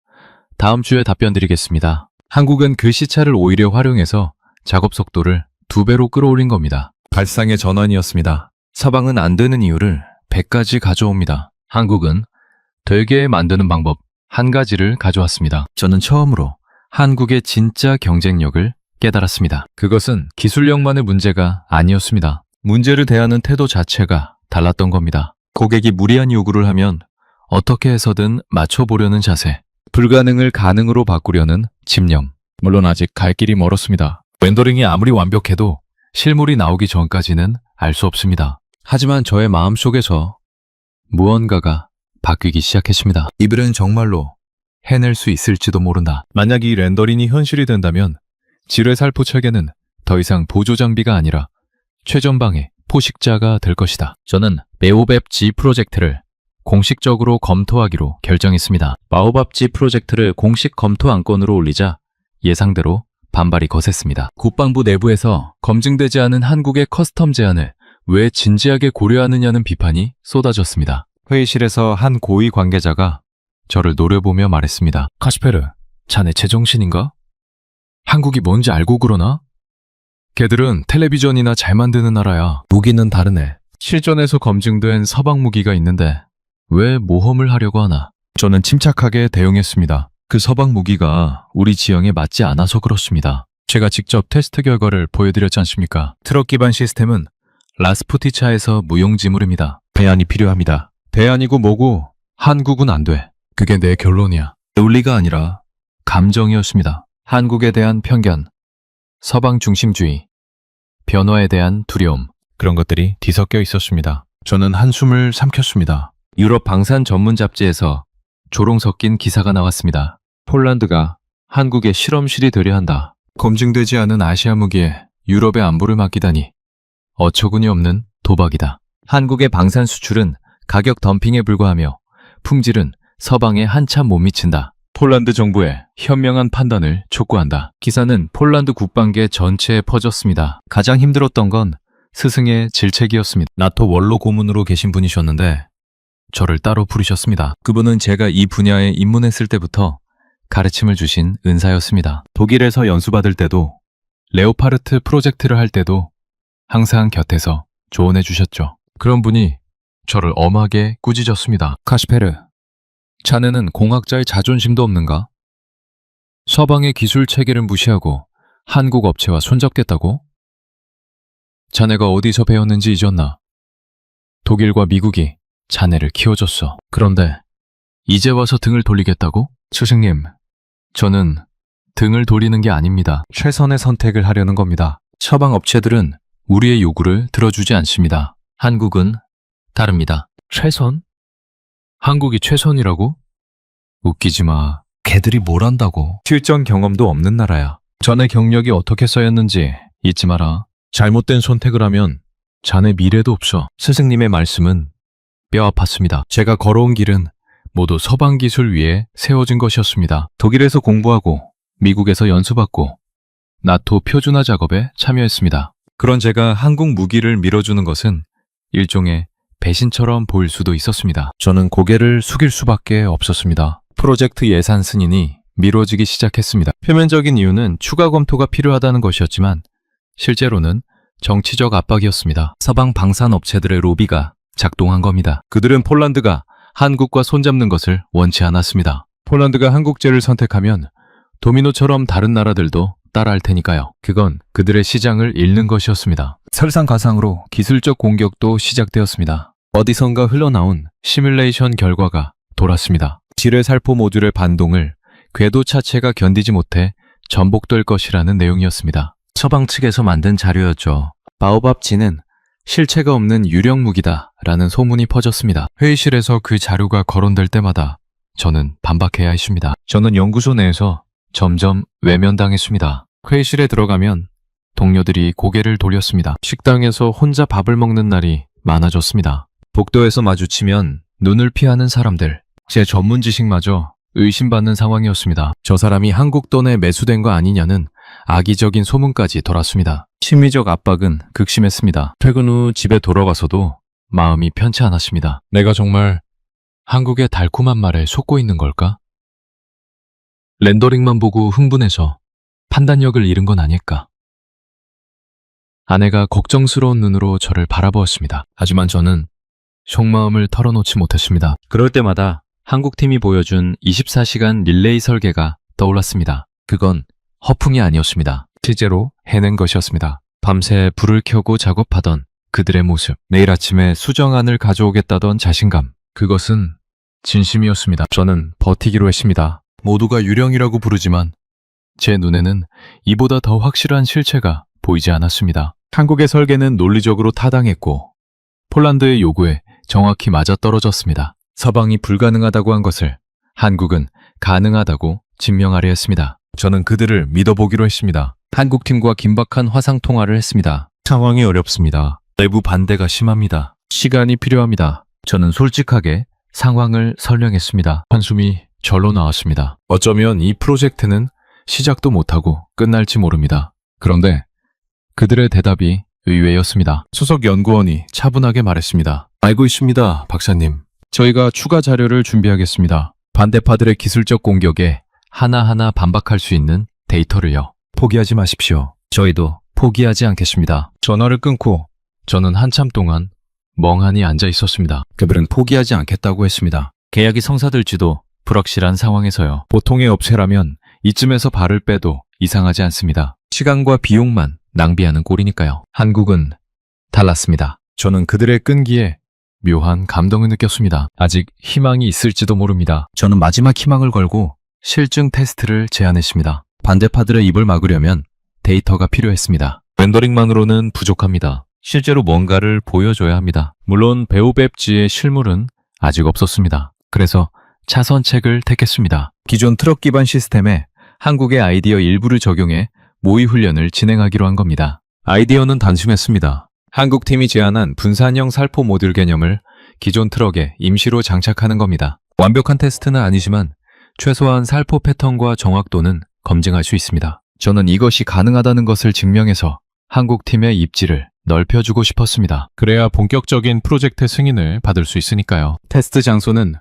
다음 주에 답변 드리겠습니다. 한국은 그 시차를 오히려 활용해서 작업 속도를 2배로 끌어올린 겁니다. 발상의 전환이었습니다. 서방은 안 되는 이유를 100가지 가져옵니다. 한국은 되게 만드는 방법 한 가지를 가져왔습니다. 저는 처음으로 한국의 진짜 경쟁력을 깨달았습니다. 그것은 기술력만의 문제가 아니었습니다. 문제를 대하는 태도 자체가 달랐던 겁니다. 고객이 무리한 요구를 하면 어떻게 해서든 맞춰보려는 자세, 불가능을 가능으로 바꾸려는 집념. 물론 아직 갈 길이 멀었습니다. 렌더링이 아무리 완벽해도 실물이 나오기 전까지는 알 수 없습니다. 하지만 저의 마음속에서 무언가가 바뀌기 시작했습니다. 이들은 정말로 해낼 수 있을지도 모른다. 만약 이 렌더링이 현실이 된다면 지뢰살포 체계는 더 이상 보조 장비가 아니라 최전방의 포식자가 될 것이다. 저는 바오밥 G 프로젝트를 공식적으로 검토하기로 결정했습니다. 바오밥 G 프로젝트를 공식 검토 안건으로 올리자 예상대로 반발이 거셌습니다. 국방부 내부에서 검증되지 않은 한국의 커스텀 제한을 왜 진지하게 고려하느냐는 비판이 쏟아졌습니다. 회의실에서 한 고위 관계자가 저를 노려보며 말했습니다. 카시페르, 자네 제정신인가? 한국이 뭔지 알고 그러나? 걔들은 텔레비전이나 잘 만드는 나라야. 무기는 다르네. 실전에서 검증된 서방 무기가 있는데 왜 모험을 하려고 하나? 저는 침착하게 대응했습니다. 그 서방 무기가 우리 지형에 맞지 않아서 그렇습니다. 제가 직접 테스트 결과를 보여드렸지 않습니까? 트럭 기반 시스템은 라스푸티차에서 무용지물입니다. 대안이 필요합니다. 대안이고 뭐고 한국은 안 돼. 그게 내 결론이야. 논리가 아니라 감정이었습니다. 한국에 대한 편견, 서방 중심주의, 변화에 대한 두려움, 그런 것들이 뒤섞여 있었습니다. 저는 한숨을 삼켰습니다. 유럽 방산 전문 잡지에서 조롱 섞인 기사가 나왔습니다. 폴란드가 한국의 실험실이 되려 한다. 검증되지 않은 아시아 무기에 유럽의 안보를 맡기다니 어처구니 없는 도박이다. 한국의 방산 수출은 가격 덤핑에 불과하며 품질은 서방에 한참 못 미친다. 폴란드 정부의 현명한 판단을 촉구한다. 기사는 폴란드 국방계 전체에 퍼졌습니다. 가장 힘들었던 건 스승의 질책이었습니다. 나토 원로 고문으로 계신 분이셨는데 저를 따로 부르셨습니다. 그분은 제가 이 분야에 입문했을 때부터 가르침을 주신 은사였습니다. 독일에서 연수받을 때도 레오파르트 프로젝트를 할 때도 항상 곁에서 조언해 주셨죠. 그런 분이 저를 엄하게 꾸짖었습니다. 카시페르, 자네는 공학자의 자존심도 없는가? 서방의 기술 체계를 무시하고 한국 업체와 손잡겠다고? 자네가 어디서 배웠는지 잊었나? 독일과 미국이 자네를 키워줬어. 그런데 이제 와서 등을 돌리겠다고? 스승님, 저는 등을 돌리는 게 아닙니다. 최선의 선택을 하려는 겁니다. 서방 업체들은 우리의 요구를 들어주지 않습니다. 한국은 다릅니다. 최선? 한국이 최선이라고? 웃기지 마. 걔들이 뭘 안다고. 실전 경험도 없는 나라야. 전에 경력이 어떻게 쌓였는지 잊지 마라. 잘못된 선택을 하면 자네 미래도 없어. 스승님의 말씀은 뼈 아팠습니다. 제가 걸어온 길은 모두 서방 기술 위에 세워진 것이었습니다. 독일에서 공부하고 미국에서 연수받고 나토 표준화 작업에 참여했습니다. 그런 제가 한국 무기를 밀어주는 것은 일종의 배신처럼 보일 수도 있었습니다. 저는 고개를 숙일 수밖에 없었습니다. 프로젝트 예산 승인이 미뤄지기 시작했습니다. 표면적인 이유는 추가 검토가 필요하다는 것이었지만 실제로는 정치적 압박이었습니다. 서방 방산 업체들의 로비가 작동한 겁니다. 그들은 폴란드가 한국과 손잡는 것을 원치 않았습니다. 폴란드가 한국제를 선택하면 도미노처럼 다른 나라들도 따라할 테니까요. 그건 그들의 시장을 잃는 것이었습니다. 설상가상으로 기술적 공격도 시작되었습니다. 어디선가 흘러나온 시뮬레이션 결과가 돌았습니다. 지뢰살포 모듈의 반동을 궤도 차체가 견디지 못해 전복될 것이라는 내용이었습니다. 서방 측에서 만든 자료였죠. 바오밥 G는 실체가 없는 유령 무기다 라는 소문이 퍼졌습니다. 회의실에서 그 자료가 거론될 때마다 저는 반박해야 했습니다. 저는 연구소 내에서 점점 외면당했습니다. 회의실에 들어가면 동료들이 고개를 돌렸습니다. 식당에서 혼자 밥을 먹는 날이 많아졌습니다. 복도에서 마주치면 눈을 피하는 사람들, 제 전문 지식마저 의심받는 상황이었습니다. 저 사람이 한국 돈에 매수된 거 아니냐는 악의적인 소문까지 돌았습니다. 심리적 압박은 극심했습니다. 퇴근 후 집에 돌아가서도 마음이 편치 않았습니다. 내가 정말 한국의 달콤한 말에 속고 있는 걸까? 렌더링만 보고 흥분해서 판단력을 잃은 건 아닐까? 아내가 걱정스러운 눈으로 저를 바라보았습니다. 하지만 저는 속마음을 털어놓지 못했습니다. 그럴 때마다 한국팀이 보여준 24시간 릴레이 설계가 떠올랐습니다. 그건 허풍이 아니었습니다. 실제로 해낸 것이었습니다. 밤새 불을 켜고 작업하던 그들의 모습, 내일 아침에 수정안을 가져오겠다던 자신감, 그것은 진심이었습니다. 저는 버티기로 했습니다. 모두가 유령이라고 부르지만 제 눈에는 이보다 더 확실한 실체가 보이지 않았습니다. 한국의 설계는 논리적으로 타당했고 폴란드의 요구에 정확히 맞아떨어졌습니다. 서방이 불가능하다고 한 것을 한국은 가능하다고 증명하려 했습니다. 저는 그들을 믿어보기로 했습니다. 한국팀과 긴박한 화상 통화를 했습니다. 상황이 어렵습니다. 내부 반대가 심합니다. 시간이 필요합니다. 저는 솔직하게 상황을 설명했습니다. 한숨이 절로 나왔습니다. 어쩌면 이 프로젝트는 시작도 못하고 끝날지 모릅니다. 그런데 그들의 대답이 의외였습니다. 수석 연구원이 차분하게 말했습니다. 알고 있습니다, 박사님. 저희가 추가 자료를 준비하겠습니다. 반대파들의 기술적 공격에 하나하나 반박할 수 있는 데이터를요. 포기하지 마십시오. 저희도 포기하지 않겠습니다. 전화를 끊고 저는 한참 동안 멍하니 앉아 있었습니다. 그들은 포기하지 않겠다고 했습니다. 계약이 성사될지도 불확실한 상황에서요. 보통의 업체라면 이쯤에서 발을 빼도 이상하지 않습니다. 시간과 비용만 낭비하는 꼴이니까요. 한국은 달랐습니다. 저는 그들의 끈기에 묘한 감동을 느꼈습니다. 아직 희망이 있을지도 모릅니다. 저는 마지막 희망을 걸고 실증 테스트를 제안했습니다. 반대파들의 입을 막으려면 데이터가 필요했습니다. 렌더링만으로는 부족합니다. 실제로 뭔가를 보여줘야 합니다. 물론 베오베프지의 실물은 아직 없었습니다. 그래서 차선책을 택했습니다. 기존 트럭 기반 시스템에 한국의 아이디어 일부를 적용해 모의 훈련을 진행하기로 한 겁니다. 아이디어는 단순했습니다. 한국 팀이 제안한 분산형 살포 모듈 개념을 기존 트럭에 임시로 장착하는 겁니다. 완벽한 테스트는 아니지만 최소한 살포 패턴과 정확도는 검증할 수 있습니다. 저는 이것이 가능하다는 것을 증명해서 한국 팀의 입지를 넓혀주고 싶었습니다. 그래야 본격적인 프로젝트 승인을 받을 수 있으니까요. 테스트 장소는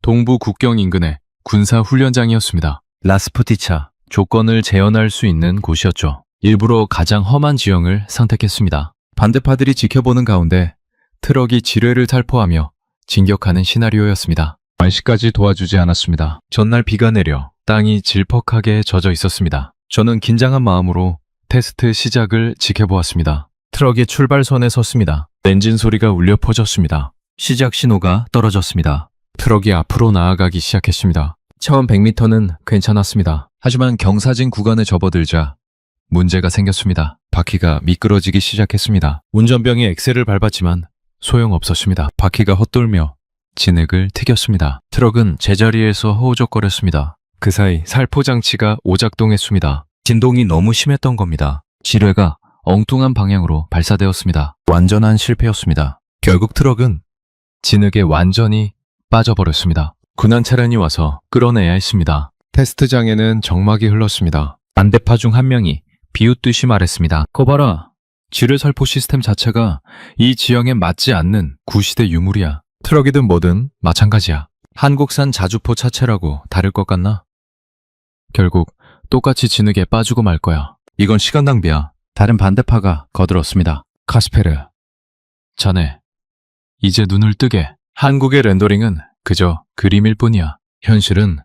동부 국경 인근의 군사 훈련장이었습니다. 라스푸티차, 조건을 재현할 수 있는 곳이었죠. 일부러 가장 험한 지형을 선택했습니다. 반대파들이 지켜보는 가운데 트럭이 지뢰를 살포하며 진격하는 시나리오였습니다. 날씨까지 도와주지 않았습니다. 전날 비가 내려 땅이 질퍽하게 젖어 있었습니다. 저는 긴장한 마음으로 테스트 시작을 지켜보았습니다. 트럭이 출발선에 섰습니다. 엔진 소리가 울려 퍼졌습니다. 시작 신호가 떨어졌습니다. 트럭이 앞으로 나아가기 시작했습니다. 처음 100m는 괜찮았습니다. 하지만 경사진 구간에 접어들자 문제가 생겼습니다. 바퀴가 미끄러지기 시작했습니다. 운전병이 엑셀을 밟았지만 소용없었습니다. 바퀴가 헛돌며 진흙을 튀겼습니다. 트럭은 제자리에서 허우적거렸습니다. 그 사이 살포장치가 오작동했습니다. 진동이 너무 심했던 겁니다. 지뢰가 엉뚱한 방향으로 발사되었습니다. 완전한 실패였습니다. 결국 트럭은 진흙에 완전히 빠져버렸습니다. 군한 차량이 와서 끌어내야 했습니다. 테스트장에는 정막이 흘렀습니다. 반대파 중 한 명이 비웃듯이 말했습니다. 거봐라, 지뢰 살포 시스템 자체가 이 지형에 맞지 않는 구시대 유물이야. 트럭이든 뭐든 마찬가지야. 한국산 자주포 차체라고 다를 것 같나? 결국 똑같이 진흙에 빠지고 말 거야. 이건 시간 낭비야. 다른 반대파가 거들었습니다. 카스페르, 자네 이제 눈을 뜨게. 한국의 렌더링은 그저 그림일 뿐이야. 현실은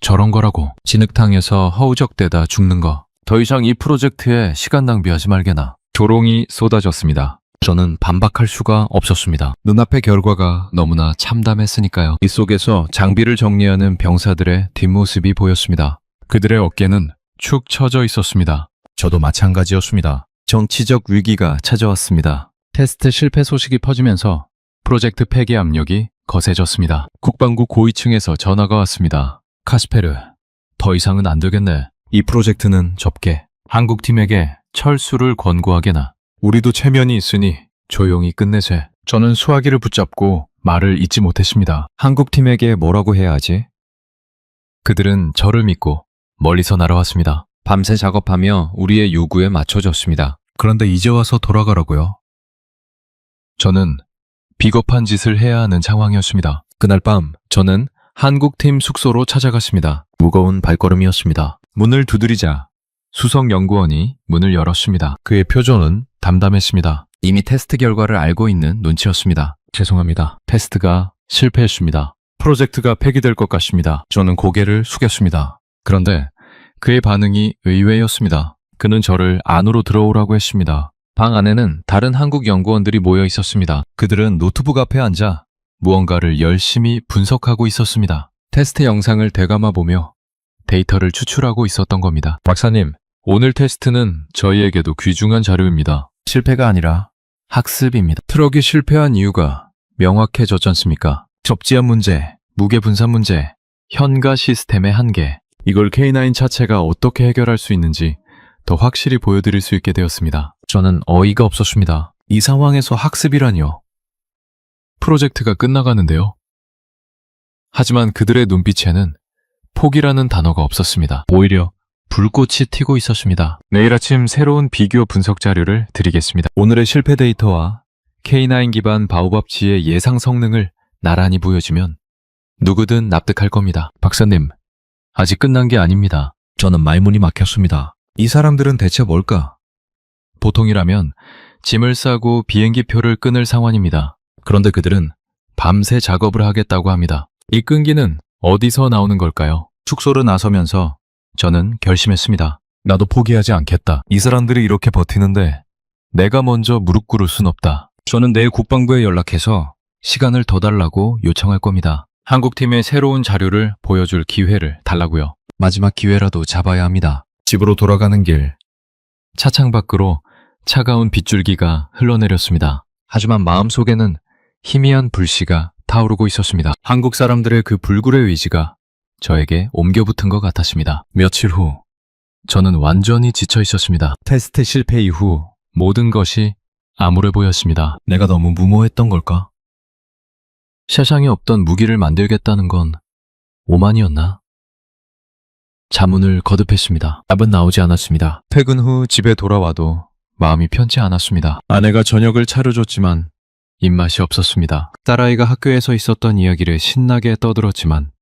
저런 거라고. 진흙탕에서 허우적대다 죽는 거. 더 이상 이 프로젝트에 시간 낭비하지 말게나. 조롱이 쏟아졌습니다. 저는 반박할 수가 없었습니다. 눈앞의 결과가 너무나 참담했으니까요. 이 속에서 장비를 정리하는 병사들의 뒷모습이 보였습니다. 그들의 어깨는 축 처져 있었습니다. 저도 마찬가지였습니다. 정치적 위기가 찾아왔습니다. 테스트 실패 소식이 퍼지면서 프로젝트 폐기 압력이 거세졌습니다. 국방부 고위층에서 전화가 왔습니다. 카스페르, 더 이상은 안 되겠네. 이 프로젝트는 접게. 한국팀에게 철수를 권고하게나. 우리도 체면이 있으니 조용히 끝내세. 저는 수화기를 붙잡고 말을 잇지 못했습니다. 한국팀에게 뭐라고 해야 하지? 그들은 저를 믿고 멀리서 날아왔습니다. 밤새 작업하며 우리의 요구에 맞춰졌습니다. 그런데 이제 와서 돌아가라고요? 저는 비겁한 짓을 해야 하는 상황이었습니다. 그날 밤 저는 한국팀 숙소로 찾아갔습니다. 무거운 발걸음이었습니다. 문을 두드리자 수석 연구원이 문을 열었습니다. 그의 표정은 담담했습니다. 이미 테스트 결과를 알고 있는 눈치였습니다. 죄송합니다. 테스트가 실패했습니다. 프로젝트가 폐기될 것 같습니다. 저는 고개를 숙였습니다. 그런데 그의 반응이 의외였습니다. 그는 저를 안으로 들어오라고 했습니다. 방 안에는 다른 한국 연구원들이 모여 있었습니다. 그들은 노트북 앞에 앉아 무언가를 열심히 분석하고 있었습니다. 테스트 영상을 되감아 보며 데이터를 추출하고 있었던 겁니다. 박사님, 오늘 테스트는 저희에게도 귀중한 자료입니다. 실패가 아니라 학습입니다. 트럭이 실패한 이유가 명확해졌지 않습니까? 접지한 문제, 무게 분산 문제, 현가 시스템의 한계. 이걸 K9 차체가 어떻게 해결할 수 있는지 더 확실히 보여드릴 수 있게 되었습니다. 저는 어이가 없었습니다. 이 상황에서 학습이라니요. 프로젝트가 끝나가는데요. 하지만 그들의 눈빛에는 포기라는 단어가 없었습니다. 오히려 불꽃이 튀고 있었습니다. 내일 아침 새로운 비교 분석 자료를 드리겠습니다. 오늘의 실패 데이터와 K9 기반 바오밥치의 예상 성능을 나란히 보여주면 누구든 납득할 겁니다. 박사님, 아직 끝난 게 아닙니다. 저는 말문이 막혔습니다. 이 사람들은 대체 뭘까? 보통이라면 짐을 싸고 비행기 표를 끊을 상황입니다. 그런데 그들은 밤새 작업을 하겠다고 합니다. 이 끈기는 어디서 나오는 걸까요? 축소를 나서면서 저는 결심했습니다. 나도 포기하지 않겠다. 이 사람들이 이렇게 버티는데 내가 먼저 무릎 꿇을 순 없다. 저는 내일 국방부에 연락해서 시간을 더 달라고 요청할 겁니다. 한국팀의 새로운 자료를 보여줄 기회를 달라고요. 마지막 기회라도 잡아야 합니다. 집으로 돌아가는 길. 차창 밖으로 차가운 빗줄기가 흘러내렸습니다. 하지만 마음속에는 희미한 불씨가 타오르고 있었습니다. 한국 사람들의 그 불굴의 의지가 저에게 옮겨붙은 것 같았습니다. 며칠 후, 저는 완전히 지쳐 있었습니다. 테스트 실패 이후 모든 것이 암울해 보였습니다. 내가 너무 무모했던 걸까? 세상에 없던 무기를 만들겠다는 건 오만이었나? 자문을 거듭했습니다. 답은 나오지 않았습니다. 퇴근 후 집에 돌아와도 마음이 편치 않았습니다. 아내가 저녁을 차려줬지만 입맛이 없었습니다. 딸아이가 학교에서 있었던 이야기를 신나게 떠들었지만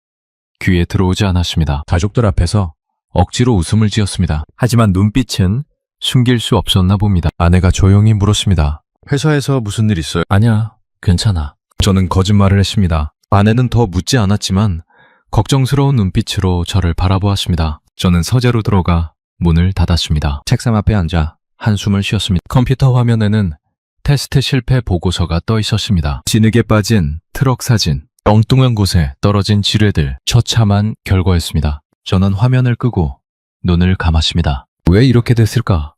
귀에 들어오지 않았습니다. 가족들 앞에서 억지로 웃음을 지었습니다. 하지만 눈빛은 숨길 수 없었나 봅니다. 아내가 조용히 물었습니다. 회사에서 무슨 일 있어요? 아니야, 괜찮아. 저는 거짓말을 했습니다. 아내는 더 묻지 않았지만 걱정스러운 눈빛으로 저를 바라보았습니다. 저는 서재로 들어가 문을 닫았습니다. 책상 앞에 앉아 한숨을 쉬었습니다. 컴퓨터 화면에는 테스트 실패 보고서가 떠 있었습니다. 진흙에 빠진 트럭 사진, 엉뚱한 곳에 떨어진 지뢰들, 처참한 결과였습니다. 저는 화면을 끄고 눈을 감았습니다. 왜 이렇게 됐을까?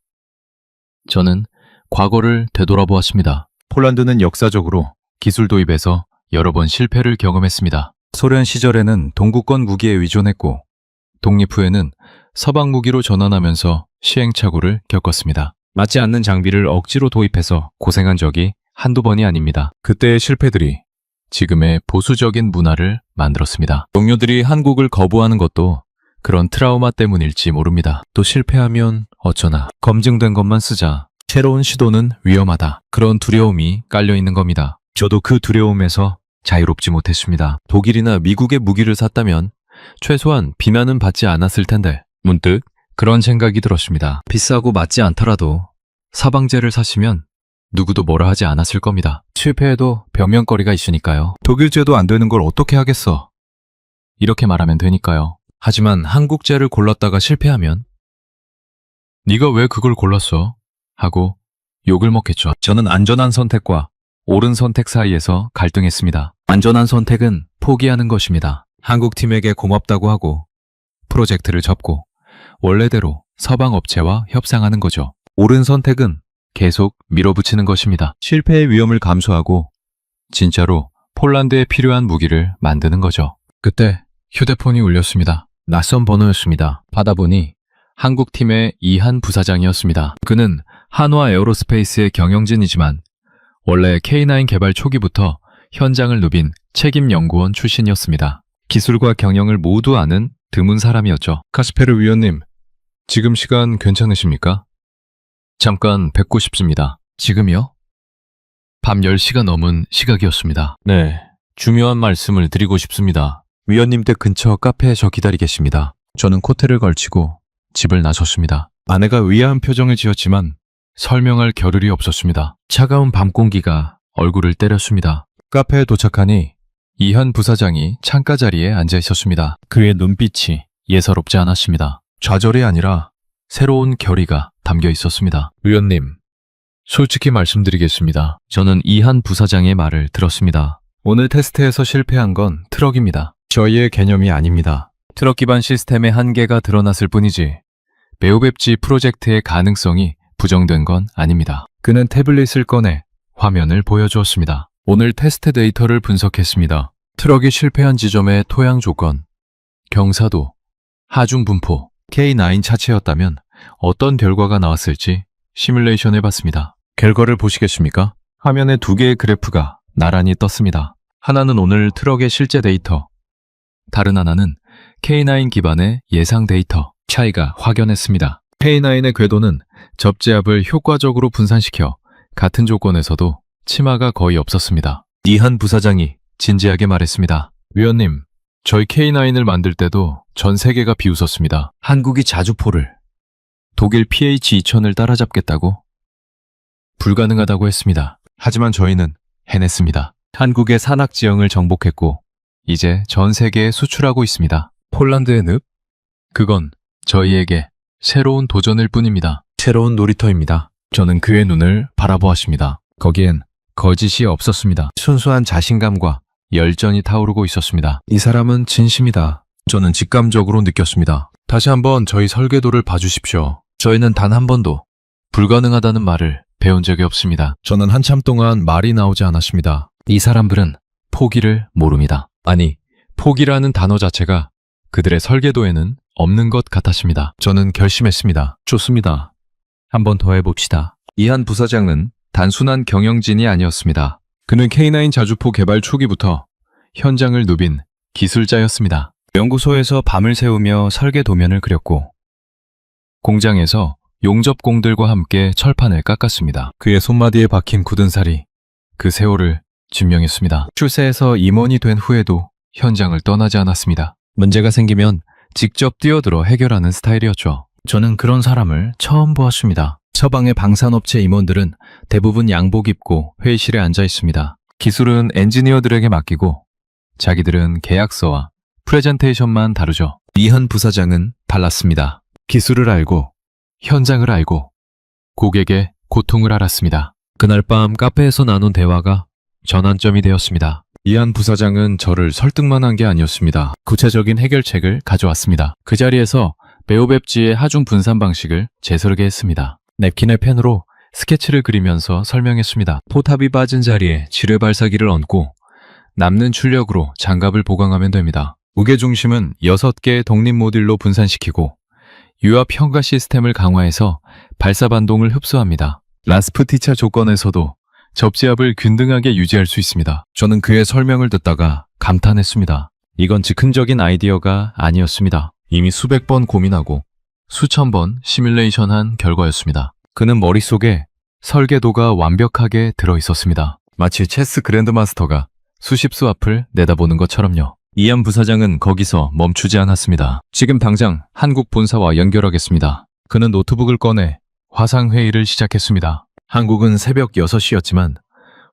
저는 과거를 되돌아보았습니다. 폴란드는 역사적으로 기술 도입에서 여러 번 실패를 경험했습니다. 소련 시절에는 동구권 무기에 의존했고 독립 후에는 서방 무기로 전환하면서 시행착오를 겪었습니다. 맞지 않는 장비를 억지로 도입해서 고생한 적이 한두 번이 아닙니다. 그때의 실패들이 지금의 보수적인 문화를 만들었습니다. 동료들이 한국을 거부하는 것도 그런 트라우마 때문일지 모릅니다. 또 실패하면 어쩌나, 검증된 것만 쓰자, 새로운 시도는 위험하다, 그런 두려움이 깔려있는 겁니다. 저도 그 두려움에서 자유롭지 못했습니다. 독일이나 미국의 무기를 샀다면 최소한 비난은 받지 않았을 텐데 문득 그런 생각이 들었습니다. 비싸고 맞지 않더라도 사방제를 사시면 누구도 뭐라 하지 않았을 겁니다. 실패해도 변명거리가 있으니까요. 독일제도 안 되는 걸 어떻게 하겠어? 이렇게 말하면 되니까요. 하지만 한국제를 골랐다가 실패하면 네가 왜 그걸 골랐어? 하고 욕을 먹겠죠. 저는 안전한 선택과 옳은 선택 사이에서 갈등했습니다. 안전한 선택은 포기하는 것입니다. 한국팀에게 고맙다고 하고 프로젝트를 접고 원래대로 서방 업체와 협상하는 거죠. 옳은 선택은 계속 밀어붙이는 것입니다. 실패의 위험을 감수하고 진짜로 폴란드에 필요한 무기를 만드는 거죠. 그때 휴대폰이 울렸습니다. 낯선 번호였습니다. 받아보니 한국팀의 이한 부사장이었습니다. 그는 한화 에어로스페이스의 경영진이지만 원래 K9 개발 초기부터 현장을 누빈 책임 연구원 출신이었습니다. 기술과 경영을 모두 아는 드문 사람이었죠. 카스페르 위원님, 지금 시간 괜찮으십니까? 잠깐 뵙고 싶습니다. 지금이요? 밤 10시가 넘은 시각이었습니다. 네, 중요한 말씀을 드리고 싶습니다. 위원님 댁 근처 카페에 저 기다리겠습니다. 저는 코트를 걸치고 집을 나섰습니다. 아내가 의아한 표정을 지었지만 설명할 겨를이 없었습니다. 차가운 밤 공기가 얼굴을 때렸습니다. 카페에 도착하니 이한 부사장이 창가 자리에 앉아 있었습니다. 그의 눈빛이 예사롭지 않았습니다. 좌절이 아니라 새로운 결의가 담겨 있었습니다. 위원님, 솔직히 말씀드리겠습니다. 저는 이한 부사장의 말을 들었습니다. 오늘 테스트에서 실패한 건 트럭입니다. 저희의 개념이 아닙니다. 트럭 기반 시스템의 한계가 드러났을 뿐이지 베오뵙지 프로젝트의 가능성이 부정된 건 아닙니다. 그는 태블릿을 꺼내 화면을 보여주었습니다. 오늘 테스트 데이터를 분석했습니다. 트럭이 실패한 지점의 토양 조건, 경사도, 하중 분포, K9 차체였다면 어떤 결과가 나왔을지 시뮬레이션 해봤습니다. 결과를 보시겠습니까? 화면에 두 개의 그래프가 나란히 떴습니다. 하나는 오늘 트럭의 실제 데이터, 다른 하나는 K9 기반의 예상 데이터. 차이가 확연했습니다. K9의 궤도는 접지압을 효과적으로 분산시켜 같은 조건에서도 치마가 거의 없었습니다. 이한 부사장이 진지하게 말했습니다. 위원님, 저희 K9을 만들 때도 전 세계가 비웃었습니다. 한국이 자주포를, 독일 PH2000을 따라잡겠다고? 불가능하다고 했습니다. 하지만 저희는 해냈습니다. 한국의 산악 지형을 정복했고 이제 전 세계에 수출하고 있습니다. 폴란드의 늪? 그건 저희에게 새로운 도전일 뿐입니다. 새로운 놀이터입니다. 저는 그의 눈을 바라보았습니다. 거기엔 거짓이 없었습니다. 순수한 자신감과 열정이 타오르고 있었습니다. 이 사람은 진심이다. 저는 직감적으로 느꼈습니다. 다시 한번 저희 설계도를 봐주십시오. 저희는 단 한 번도 불가능하다는 말을 배운 적이 없습니다. 저는 한참 동안 말이 나오지 않았습니다. 이 사람들은 포기를 모릅니다. 아니, 포기라는 단어 자체가 그들의 설계도에는 없는 것 같았습니다. 저는 결심했습니다. 좋습니다. 한 번 더 해봅시다. 이한 부사장은 단순한 경영진이 아니었습니다. 그는 K9 자주포 개발 초기부터 현장을 누빈 기술자였습니다. 연구소에서 밤을 새우며 설계 도면을 그렸고 공장에서 용접공들과 함께 철판을 깎았습니다. 그의 손마디에 박힌 굳은 살이 그 세월을 증명했습니다. 출세해서 임원이 된 후에도 현장을 떠나지 않았습니다. 문제가 생기면 직접 뛰어들어 해결하는 스타일이었죠. 저는 그런 사람을 처음 보았습니다. 서방의 방산업체 임원들은 대부분 양복 입고 회의실에 앉아 있습니다. 기술은 엔지니어들에게 맡기고 자기들은 계약서와 프레젠테이션만 다루죠. 이한 부사장은 달랐습니다. 기술을 알고 현장을 알고 고객의 고통을 알았습니다. 그날 밤 카페에서 나눈 대화가 전환점이 되었습니다. 이한 부사장은 저를 설득만 한 게 아니었습니다. 구체적인 해결책을 가져왔습니다. 그 자리에서 베오백지의 하중 분산 방식을 재설계했습니다. 냅킨에 펜으로 스케치를 그리면서 설명했습니다. 포탑이 빠진 자리에 지뢰 발사기를 얹고 남는 출력으로 장갑을 보강하면 됩니다. 무게중심은 6개의 독립 모듈로 분산시키고 유압 평가 시스템을 강화해서 발사 반동을 흡수합니다. 라스푸티차 조건에서도 접지압을 균등하게 유지할 수 있습니다. 저는 그의 설명을 듣다가 감탄했습니다. 이건 즉흥적인 아이디어가 아니었습니다. 이미 수백 번 고민하고 수천 번 시뮬레이션한 결과였습니다. 그는 머릿속에 설계도가 완벽하게 들어있었습니다. 마치 체스 그랜드마스터가 수십수 앞을 내다보는 것처럼요. 이한 부사장은 거기서 멈추지 않았습니다. 지금 당장 한국 본사와 연결하겠습니다. 그는 노트북을 꺼내 화상회의를 시작했습니다. 한국은 새벽 6시였지만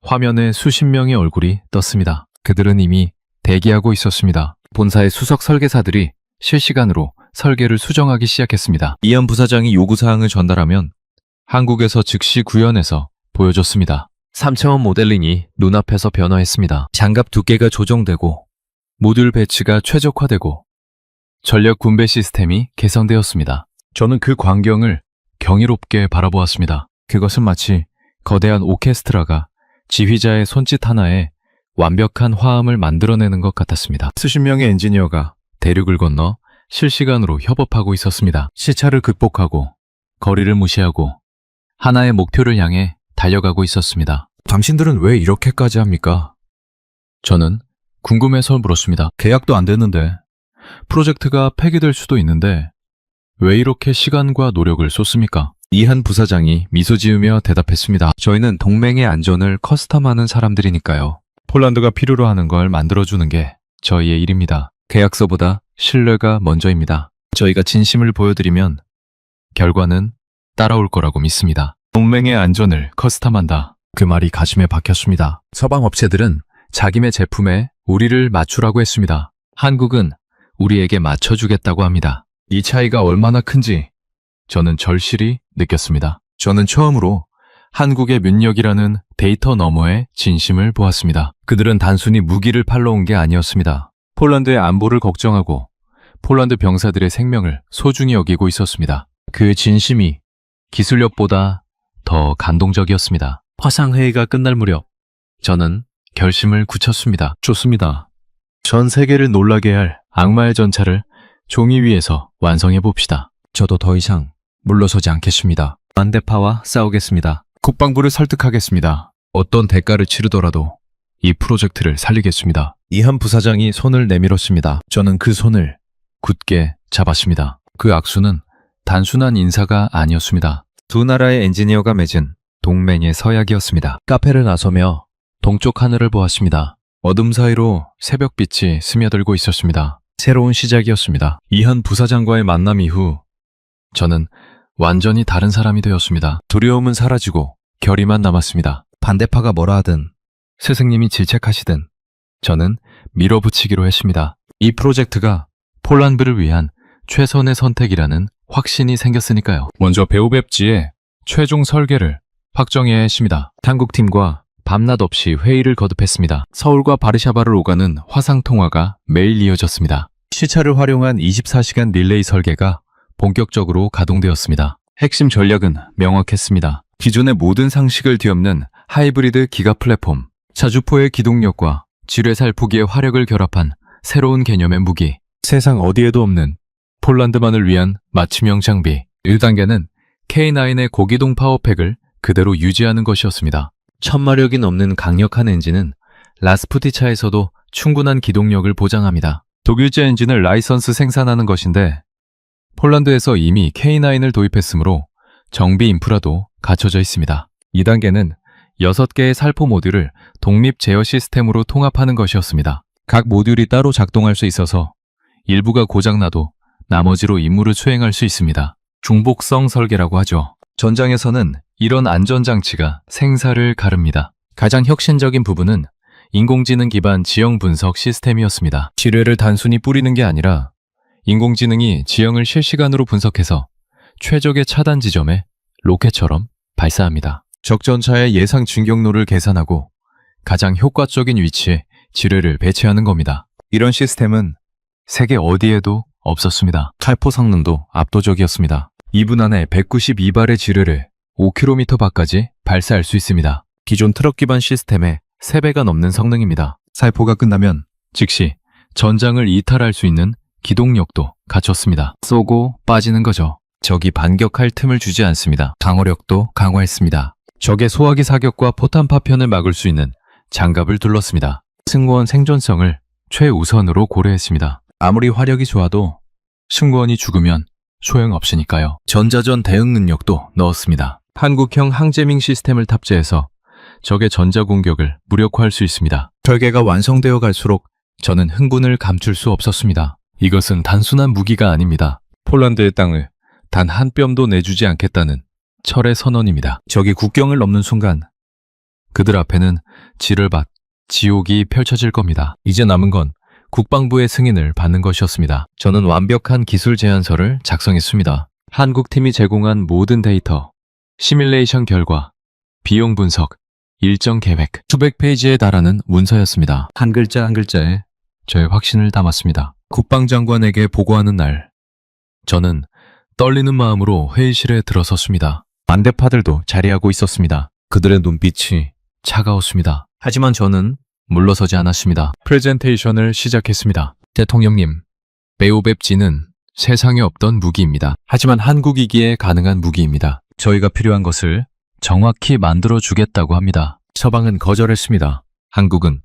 화면에 수십 명의 얼굴이 떴습니다. 그들은 이미 대기하고 있었습니다. 본사의 수석 설계사들이 실시간으로 설계를 수정하기 시작했습니다. 이한 부사장이 요구사항을 전달하면 한국에서 즉시 구현해서 보여줬습니다. 3차원 모델링이 눈앞에서 변화했습니다. 장갑 두께가 조정되고 모듈 배치가 최적화되고 전력 분배 시스템이 개선되었습니다. 저는 그 광경을 경이롭게 바라보았습니다. 그것은 마치 거대한 오케스트라가 지휘자의 손짓 하나에 완벽한 화음을 만들어내는 것 같았습니다. 수십 명의 엔지니어가 대륙을 건너 실시간으로 협업하고 있었습니다. 시차를 극복하고 거리를 무시하고 하나의 목표를 향해 달려가고 있었습니다. 당신들은 왜 이렇게까지 합니까? 저는 궁금해서 물었습니다. 계약도 안 됐는데 프로젝트가 폐기될 수도 있는데 왜 이렇게 시간과 노력을 쏟습니까? 이한 부사장이 미소 지으며 대답했습니다. 저희는 동맹의 안전을 커스텀하는 사람들이니까요. 폴란드가 필요로 하는 걸 만들어주는 게 저희의 일입니다. 계약서보다 신뢰가 먼저입니다. 저희가 진심을 보여드리면 결과는 따라올 거라고 믿습니다. 동맹의 안전을 커스텀한다. 그 말이 가슴에 박혔습니다. 서방 업체들은 자기네 제품에 우리를 맞추라고 했습니다. 한국은 우리에게 맞춰주겠다고 합니다. 이 차이가 얼마나 큰지 저는 절실히 느꼈습니다. 저는 처음으로 한국의 민력이라는 데이터 너머의 진심을 보았습니다. 그들은 단순히 무기를 팔러 온 게 아니었습니다. 폴란드의 안보를 걱정하고 폴란드 병사들의 생명을 소중히 여기고 있었습니다. 그 진심이 기술력보다 더 감동적이었습니다. 화상회의가 끝날 무렵 저는 결심을 굳혔습니다. 좋습니다. 전 세계를 놀라게 할 악마의 전차를 종이 위에서 완성해 봅시다. 저도 더 이상 물러서지 않겠습니다. 반대파와 싸우겠습니다. 국방부를 설득하겠습니다. 어떤 대가를 치르더라도 이 프로젝트를 살리겠습니다. 이한 부사장이 손을 내밀었습니다. 저는 그 손을 굳게 잡았습니다. 그 악수는 단순한 인사가 아니었습니다. 두 나라의 엔지니어가 맺은 동맹의 서약이었습니다. 카페를 나서며 동쪽 하늘을 보았습니다. 어둠 사이로 새벽빛이 스며들고 있었습니다. 새로운 시작이었습니다. 이한 부사장과의 만남 이후 저는 완전히 다른 사람이 되었습니다. 두려움은 사라지고 결의만 남았습니다. 반대파가 뭐라 하든 스승님이 질책하시든 저는 밀어붙이기로 했습니다. 이 프로젝트가 폴란드를 위한 최선의 선택이라는 확신이 생겼으니까요. 먼저 배우백지의 최종 설계를 확정해야 했습니다. 한국팀과 밤낮 없이 회의를 거듭했습니다. 서울과 바르샤바를 오가는 화상 통화가 매일 이어졌습니다. 시차를 활용한 24시간 릴레이 설계가 본격적으로 가동되었습니다. 핵심 전략은 명확했습니다. 기존의 모든 상식을 뒤엎는 하이브리드 기가 플랫폼, 자주포의 기동력과 지뢰살포기의 화력을 결합한 새로운 개념의 무기, 세상 어디에도 없는 폴란드만을 위한 맞춤형 장비. 1단계는 K9의 고기동 파워팩을 그대로 유지하는 것이었습니다. 1000마력이 넘는 강력한 엔진은 라스푸티차에서도 충분한 기동력을 보장합니다. 독일제 엔진을 라이선스 생산하는 것인데 폴란드에서 이미 K9을 도입했으므로 정비 인프라도 갖춰져 있습니다. 2단계는 6개의 살포 모듈을 독립 제어 시스템으로 통합하는 것이었습니다. 각 모듈이 따로 작동할 수 있어서 일부가 고장나도 나머지로 임무를 수행할 수 있습니다. 중복성 설계라고 하죠. 전장에서는 이런 안전장치가 생사를 가릅니다. 가장 혁신적인 부분은 인공지능 기반 지형 분석 시스템이었습니다. 지뢰를 단순히 뿌리는 게 아니라 인공지능이 지형을 실시간으로 분석해서 최적의 차단 지점에 로켓처럼 발사합니다. 적전차의 예상 진격로를 계산하고 가장 효과적인 위치에 지뢰를 배치하는 겁니다. 이런 시스템은 세계 어디에도 없었습니다. 살포 성능도 압도적이었습니다. 2분 안에 192발의 지뢰를 5km 밖까지 발사할 수 있습니다. 기존 트럭 기반 시스템의 3배가 넘는 성능입니다. 살포가 끝나면 즉시 전장을 이탈할 수 있는 기동력도 갖췄습니다. 쏘고 빠지는 거죠. 적이 반격할 틈을 주지 않습니다. 방어력도 강화했습니다. 적의 소화기 사격과 포탄 파편을 막을 수 있는 장갑을 둘렀습니다. 승무원 생존성을 최우선으로 고려했습니다. 아무리 화력이 좋아도 승무원이 죽으면 소용없으니까요. 전자전 대응 능력도 넣었습니다. 한국형 항제밍 시스템을 탑재해서 적의 전자 공격을 무력화할 수 있습니다. 설계가 완성되어 갈수록 저는 흥분을 감출 수 없었습니다. 이것은 단순한 무기가 아닙니다. 폴란드의 땅을 단 한 뼘도 내주지 않겠다는 철의 선언입니다. 적이 국경을 넘는 순간 그들 앞에는 지를밭, 지옥이 펼쳐질 겁니다. 이제 남은 건 국방부의 승인을 받는 것이었습니다. 저는 완벽한 기술 제안서를 작성했습니다. 한국팀이 제공한 모든 데이터, 시뮬레이션 결과, 비용 분석, 일정 계획, 수백 페이지에 달하는 문서였습니다. 한 글자 한 글자에 저의 확신을 담았습니다. 국방장관에게 보고하는 날, 저는 떨리는 마음으로 회의실에 들어섰습니다. 반대파들도 자리하고 있었습니다. 그들의 눈빛이 차가웠습니다. 하지만 저는 물러서지 않았습니다. 프레젠테이션을 시작했습니다. 대통령님, 베오백지는 세상에 없던 무기입니다. 하지만 한국이기에 가능한 무기입니다. 저희가 필요한 것을 정확히 만들어주겠다고 합니다. 서방은 거절했습니다. 한국은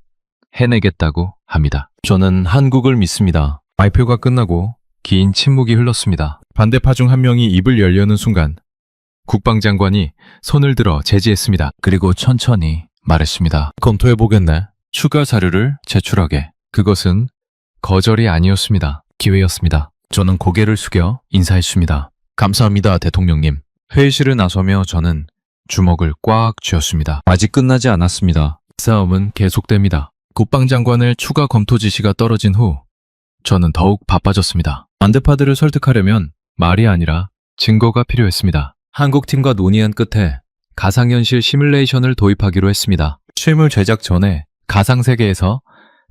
해내겠다고 합니다. 저는 한국을 믿습니다. 발표가 끝나고 긴 침묵이 흘렀습니다. 반대파 중 한 명이 입을 열려는 순간 국방장관이 손을 들어 제지했습니다. 그리고 천천히 말했습니다. 검토해보겠네. 추가 자료를 제출하게. 그것은 거절이 아니었습니다. 기회였습니다. 저는 고개를 숙여 인사했습니다. 감사합니다, 대통령님. 회의실을 나서며 저는 주먹을 꽉 쥐었습니다. 아직 끝나지 않았습니다. 싸움은 계속됩니다. 국방장관을 추가 검토 지시가 떨어진 후 저는 더욱 바빠졌습니다. 반대파들을 설득하려면 말이 아니라 증거가 필요했습니다. 한국팀과 논의한 끝에 가상현실 시뮬레이션을 도입하기로 했습니다. 실물 제작 전에 가상세계에서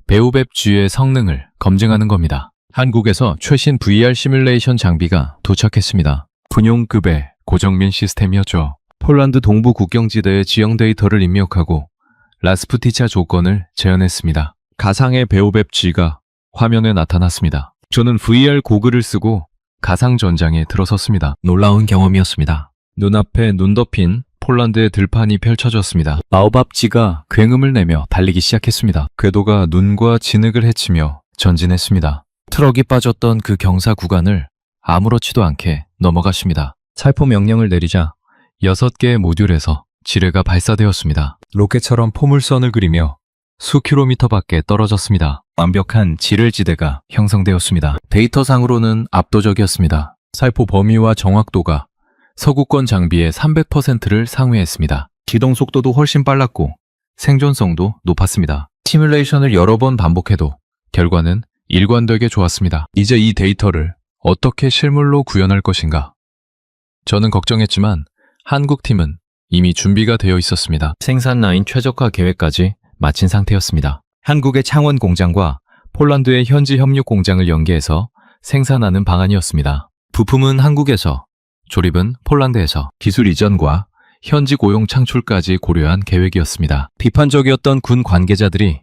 베오백G의 성능을 검증하는 겁니다. 한국에서 최신 VR 시뮬레이션 장비가 도착했습니다. 군용급의 고정민 시스템이었죠. 폴란드 동부 국경지대의 지형 데이터를 입력하고 라스푸티차 조건을 재현했습니다. 가상의 베오벵 G가 화면에 나타났습니다. 저는 VR 고글을 쓰고 가상 전장에 들어섰습니다. 놀라운 경험이었습니다. 눈앞에 눈 덮인 폴란드의 들판이 펼쳐졌습니다. 바오밥 G가 굉음을 내며 달리기 시작했습니다. 궤도가 눈과 진흙을 헤치며 전진했습니다. 트럭이 빠졌던 그 경사 구간을 아무렇지도 않게 넘어갔습니다. 살포 명령을 내리자 6개의 모듈에서 지뢰가 발사되었습니다. 로켓처럼 포물선을 그리며 수 킬로미터 밖에 떨어졌습니다. 완벽한 지뢰지대가 형성되었습니다. 데이터상으로는 압도적이었습니다. 살포 범위와 정확도가 서구권 장비의 300%를 상회했습니다. 기동 속도도 훨씬 빨랐고 생존성도 높았습니다. 시뮬레이션을 여러 번 반복해도 결과는 일관되게 좋았습니다. 이제 이 데이터를 어떻게 실물로 구현할 것인가? 저는 걱정했지만 한국 팀은 이미 준비가 되어 있었습니다. 생산 라인 최적화 계획까지 마친 상태였습니다. 한국의 창원 공장과 폴란드의 현지 협력 공장을 연계해서 생산하는 방안이었습니다. 부품은 한국에서, 조립은 폴란드에서 기술 이전과 현지 고용 창출까지 고려한 계획이었습니다. 비판적이었던 군 관계자들이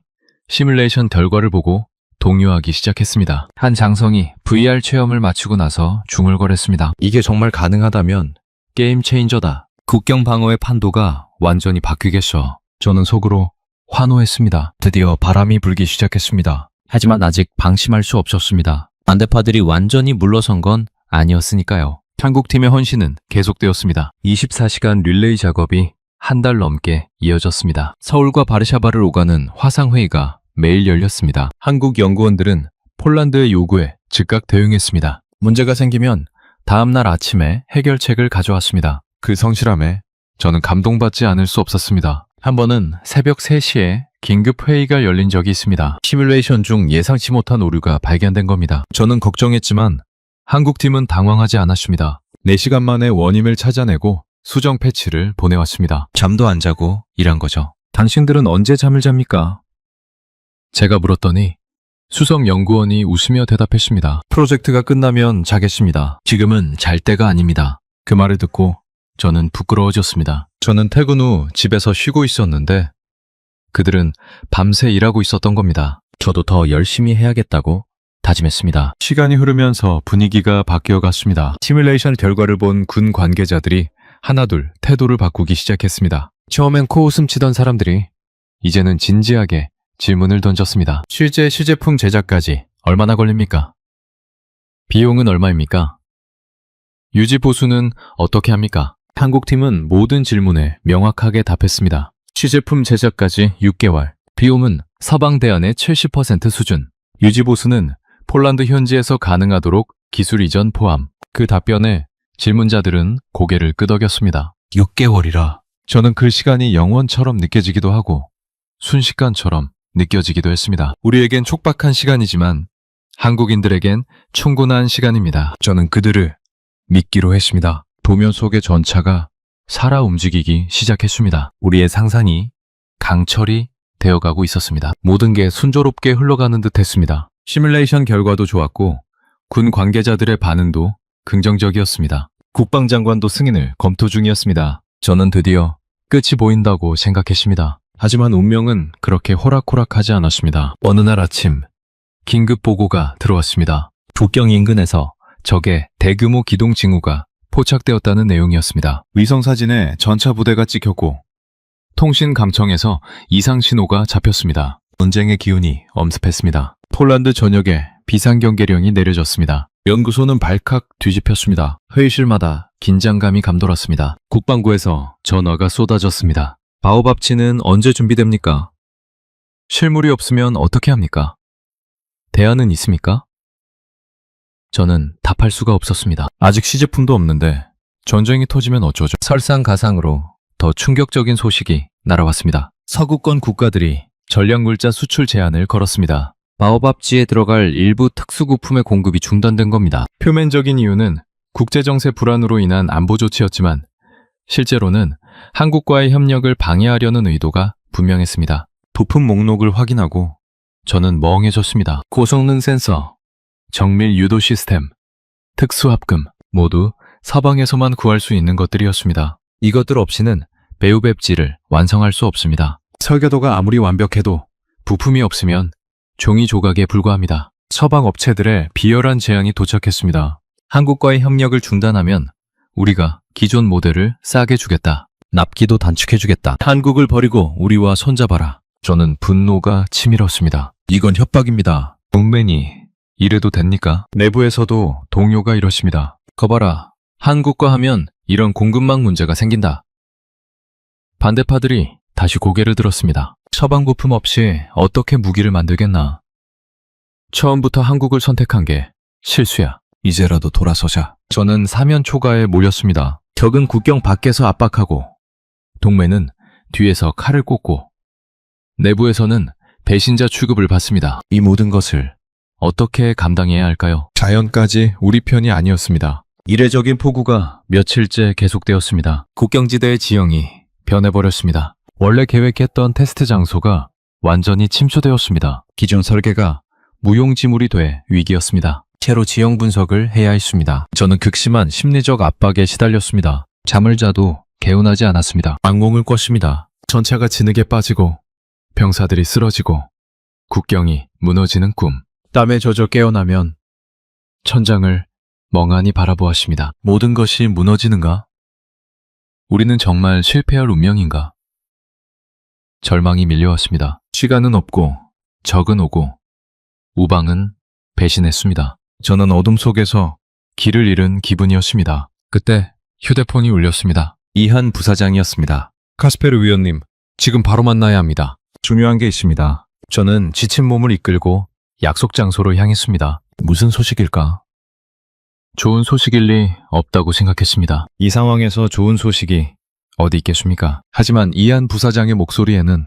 시뮬레이션 결과를 보고 동요하기 시작했습니다. 한 장성이 VR 체험을 마치고 나서 중얼거렸습니다. 이게 정말 가능하다면 게임 체인저다. 국경 방어의 판도가 완전히 바뀌겠어. 저는 속으로 환호했습니다. 드디어 바람이 불기 시작했습니다. 하지만 아직 방심할 수 없었습니다. 반대파들이 완전히 물러선 건 아니었으니까요. 한국팀의 헌신은 계속되었습니다. 24시간 릴레이 작업이 한 달 넘게 이어졌습니다. 서울과 바르샤바를 오가는 화상회의가 매일 열렸습니다. 한국 연구원들은 폴란드의 요구에 즉각 대응했습니다. 문제가 생기면 다음날 아침에 해결책을 가져왔습니다. 그 성실함에 저는 감동받지 않을 수 없었습니다. 한 번은 새벽 3시에 긴급 회의가 열린 적이 있습니다. 시뮬레이션 중 예상치 못한 오류가 발견된 겁니다. 저는 걱정했지만 한국팀은 당황하지 않았습니다. 4시간 만에 원인을 찾아내고 수정 패치를 보내왔습니다. 잠도 안 자고 일한 거죠. 당신들은 언제 잠을 잡니까? 제가 물었더니 수석 연구원이 웃으며 대답했습니다. 프로젝트가 끝나면 자겠습니다. 지금은 잘 때가 아닙니다. 그 말을 듣고 저는 부끄러워졌습니다. 저는 퇴근 후 집에서 쉬고 있었는데 그들은 밤새 일하고 있었던 겁니다. 저도 더 열심히 해야겠다고 다짐했습니다. 시간이 흐르면서 분위기가 바뀌어갔습니다. 시뮬레이션 결과를 본 군 관계자들이 하나둘 태도를 바꾸기 시작했습니다. 처음엔 코웃음 치던 사람들이 이제는 진지하게 질문을 던졌습니다. 실제 시제품 제작까지 얼마나 걸립니까? 비용은 얼마입니까? 유지 보수는 어떻게 합니까? 한국팀은 모든 질문에 명확하게 답했습니다. 시제품 제작까지 6개월, 비용은 서방 대안의 70% 수준, 유지 보수는 폴란드 현지에서 가능하도록 기술 이전 포함. 그 답변에 질문자들은 고개를 끄덕였습니다. 6개월이라. 저는 그 시간이 영원처럼 느껴지기도 하고 순식간처럼 느껴지기도 했습니다. 우리에겐 촉박한 시간이지만 한국인들에겐 충분한 시간입니다. 저는 그들을 믿기로 했습니다. 도면 속의 전차가 살아 움직이기 시작했습니다. 우리의 상상이 강철이 되어가고 있었습니다. 모든 게 순조롭게 흘러가는 듯 했습니다. 시뮬레이션 결과도 좋았고 군 관계자들의 반응도 긍정적이었습니다. 국방장관도 승인을 검토 중이었습니다. 저는 드디어 끝이 보인다고 생각했습니다. 하지만 운명은 그렇게 호락호락하지 않았습니다. 어느 날 아침 긴급 보고가 들어왔습니다. 국경 인근에서 적의 대규모 기동 징후가 포착되었다는 내용이었습니다. 위성사진에 전차 부대가 찍혔고 통신 감청에서 이상 신호가 잡혔습니다. 전쟁의 기운이 엄습했습니다. 폴란드 전역에 비상경계령이 내려졌습니다. 연구소는 발칵 뒤집혔습니다. 회의실마다 긴장감이 감돌았습니다. 국방부에서 전화가 쏟아졌습니다. 바오밥치는 언제 준비됩니까? 실물이 없으면 어떻게 합니까? 대안은 있습니까? 저는 답할 수가 없었습니다. 아직 시제품도 없는데 전쟁이 터지면 어쩌죠? 설상가상으로 더 충격적인 소식이 날아왔습니다. 서구권 국가들이 전략물자 수출 제한을 걸었습니다. 바오밥지에 들어갈 일부 특수부품의 공급이 중단된 겁니다. 표면적인 이유는 국제정세 불안으로 인한 안보 조치였지만 실제로는 한국과의 협력을 방해하려는 의도가 분명했습니다. 부품 목록을 확인하고 저는 멍해졌습니다. 고성능 센서, 정밀 유도 시스템, 특수합금 모두 서방에서만 구할 수 있는 것들이었습니다. 이것들 없이는 배우백지를 완성할 수 없습니다. 설계도가 아무리 완벽해도 부품이 없으면 종이 조각에 불과합니다. 서방 업체들의 비열한 제안이 도착했습니다. 한국과의 협력을 중단하면 우리가 기존 모델을 싸게 주겠다. 납기도 단축해주겠다. 한국을 버리고 우리와 손잡아라. 저는 분노가 치밀었습니다. 이건 협박입니다. 동맹이 이래도 됩니까? 내부에서도 동료가 이러십니다. 거봐라. 한국과 하면 이런 공급망 문제가 생긴다. 반대파들이 다시 고개를 들었습니다. 서방 부품 없이 어떻게 무기를 만들겠나. 처음부터 한국을 선택한 게 실수야. 이제라도 돌아서자. 저는 사면 초가에 몰렸습니다. 적은 국경 밖에서 압박하고 동맹은 뒤에서 칼을 꽂고 내부에서는 배신자 취급을 받습니다. 이 모든 것을 어떻게 감당해야 할까요? 자연까지 우리 편이 아니었습니다. 이례적인 폭우가 며칠째 계속되었습니다. 국경지대의 지형이 변해버렸습니다. 원래 계획했던 테스트 장소가 완전히 침수되었습니다. 기존 설계가 무용지물이 돼 위기였습니다. 새로 지형 분석을 해야 했습니다. 저는 극심한 심리적 압박에 시달렸습니다. 잠을 자도 개운하지 않았습니다. 악몽을 꿨습니다. 전차가 진흙에 빠지고 병사들이 쓰러지고 국경이 무너지는 꿈. 땀에 젖어 깨어나면 천장을 멍하니 바라보았습니다. 모든 것이 무너지는가? 우리는 정말 실패할 운명인가? 절망이 밀려왔습니다. 시간은 없고 적은 오고 우방은 배신했습니다. 저는 어둠 속에서 길을 잃은 기분이었습니다. 그때 휴대폰이 울렸습니다. 이한 부사장이었습니다. 카스페르 위원님, 지금 바로 만나야 합니다. 중요한 게 있습니다. 저는 지친 몸을 이끌고 약속 장소로 향했습니다. 무슨 소식일까? 좋은 소식일 리 없다고 생각했습니다. 이 상황에서 좋은 소식이 어디 있겠습니까? 하지만 이한 부사장의 목소리에는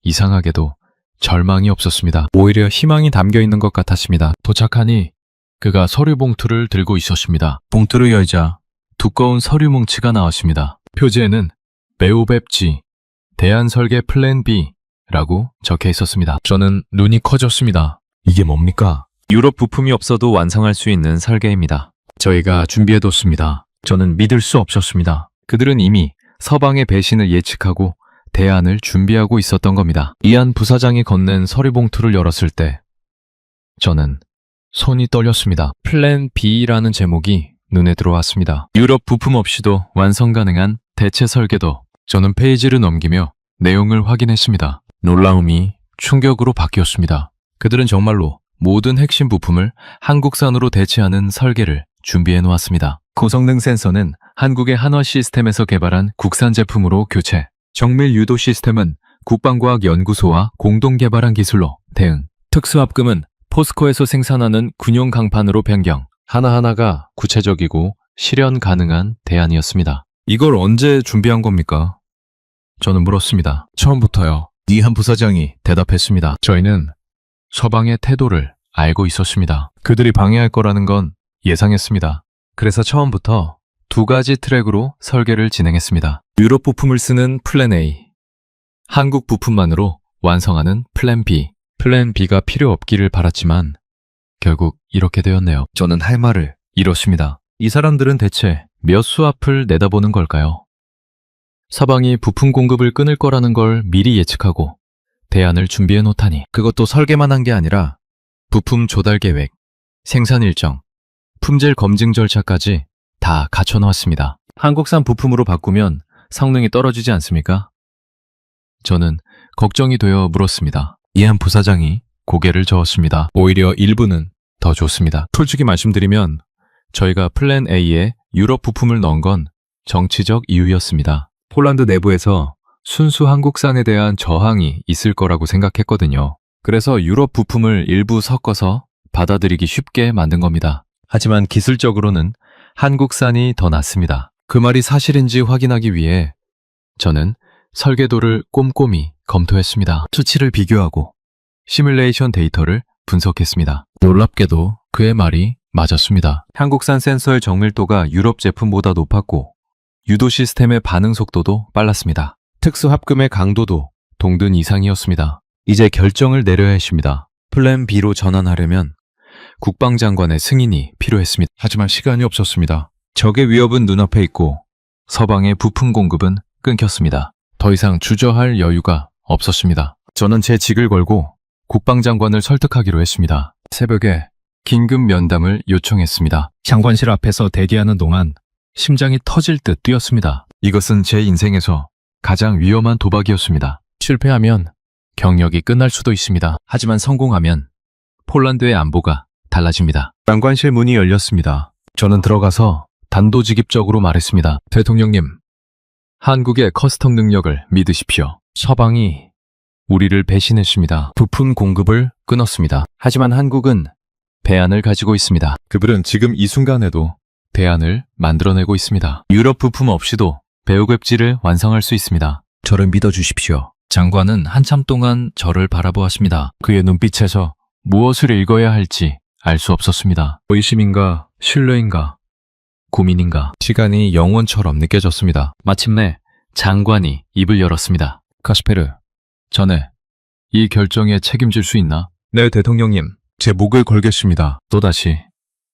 이상하게도 절망이 없었습니다. 오히려 희망이 담겨 있는 것 같았습니다. 도착하니 그가 서류 봉투를 들고 있었습니다. 봉투를 열자 두꺼운 서류 뭉치가 나왔습니다. 표지에는 배우백지, 대안설계 플랜 B라고 적혀 있었습니다. 저는 눈이 커졌습니다. 이게 뭡니까? 유럽 부품이 없어도 완성할 수 있는 설계입니다. 저희가 준비해뒀습니다. 저는 믿을 수 없었습니다. 그들은 이미 서방의 배신을 예측하고 대안을 준비하고 있었던 겁니다. 이한 부사장이 건넨 서류 봉투를 열었을 때 저는 손이 떨렸습니다. 플랜 B라는 제목이 눈에 들어왔습니다. 유럽 부품 없이도 완성 가능한 대체 설계도. 저는 페이지를 넘기며 내용을 확인했습니다. 놀라움이 충격으로 바뀌었습니다. 그들은 정말로 모든 핵심 부품을 한국산으로 대체하는 설계를 준비해 놓았습니다. 고성능 센서는 한국의 한화 시스템에서 개발한 국산 제품으로 교체. 정밀 유도 시스템은 국방과학연구소와 공동 개발한 기술로 대응. 특수합금은 포스코에서 생산하는 군용 강판으로 변경. 하나하나가 구체적이고 실현 가능한 대안이었습니다. 이걸 언제 준비한 겁니까? 저는 물었습니다. 처음부터요. 이한 부사장이 대답했습니다. 저희는 서방의 태도를 알고 있었습니다. 그들이 방해할 거라는 건 예상했습니다. 그래서 처음부터 두 가지 트랙으로 설계를 진행했습니다. 유럽 부품을 쓰는 플랜 A, 한국 부품만으로 완성하는 플랜 B. 플랜 B가 필요 없기를 바랐지만 결국 이렇게 되었네요. 저는 할 말을 잃었습니다. 이 사람들은 대체 몇 수 앞을 내다보는 걸까요? 서방이 부품 공급을 끊을 거라는 걸 미리 예측하고 대안을 준비해 놓다니. 그것도 설계만 한 게 아니라 부품 조달 계획, 생산 일정, 품질 검증 절차까지 다 갖춰 놓았습니다. 한국산 부품으로 바꾸면 성능이 떨어지지 않습니까? 저는 걱정이 되어 물었습니다. 이한 부사장이 고개를 저었습니다. 오히려 일부는 더 좋습니다. 솔직히 말씀드리면 저희가 플랜 A에 유럽 부품을 넣은 건 정치적 이유였습니다. 폴란드 내부에서 순수 한국산에 대한 저항이 있을 거라고 생각했거든요. 그래서 유럽 부품을 일부 섞어서 받아들이기 쉽게 만든 겁니다. 하지만 기술적으로는 한국산이 더 낫습니다. 그 말이 사실인지 확인하기 위해 저는 설계도를 꼼꼼히 검토했습니다. 수치를 비교하고 시뮬레이션 데이터를 분석했습니다. 놀랍게도 그의 말이 맞았습니다. 한국산 센서의 정밀도가 유럽 제품보다 높았고 유도 시스템의 반응 속도도 빨랐습니다. 특수 합금의 강도도 동등 이상이었습니다. 이제 결정을 내려야 했습니다. 플랜 B로 전환하려면 국방장관의 승인이 필요했습니다. 하지만 시간이 없었습니다. 적의 위협은 눈앞에 있고 서방의 부품 공급은 끊겼습니다. 더 이상 주저할 여유가 없었습니다. 저는 제 직을 걸고 국방장관을 설득하기로 했습니다. 새벽에 긴급 면담을 요청했습니다. 장관실 앞에서 대기하는 동안 심장이 터질 듯 뛰었습니다. 이것은 제 인생에서 가장 위험한 도박이었습니다. 실패하면 경력이 끝날 수도 있습니다. 하지만 성공하면 폴란드의 안보가 달라집니다. 장관실 문이 열렸습니다. 저는 들어가서 단도직입적으로 말했습니다. 대통령님, 한국의 커스텀 능력을 믿으십시오. 서방이 우리를 배신했습니다. 부품 공급을 끊었습니다. 하지만 한국은 대안을 가지고 있습니다. 그들은 지금 이 순간에도 대안을 만들어내고 있습니다. 유럽 부품 없이도 배우급지를 완성할 수 있습니다. 저를 믿어주십시오. 장관은 한참 동안 저를 바라보았습니다. 그의 눈빛에서 무엇을 읽어야 할지 알 수 없었습니다. 의심인가, 신뢰인가, 고민인가. 시간이 영원처럼 느껴졌습니다. 마침내 장관이 입을 열었습니다. 카스페르, 자네 이 결정에 책임질 수 있나? 네, 대통령님. 제 목을 걸겠습니다. 또다시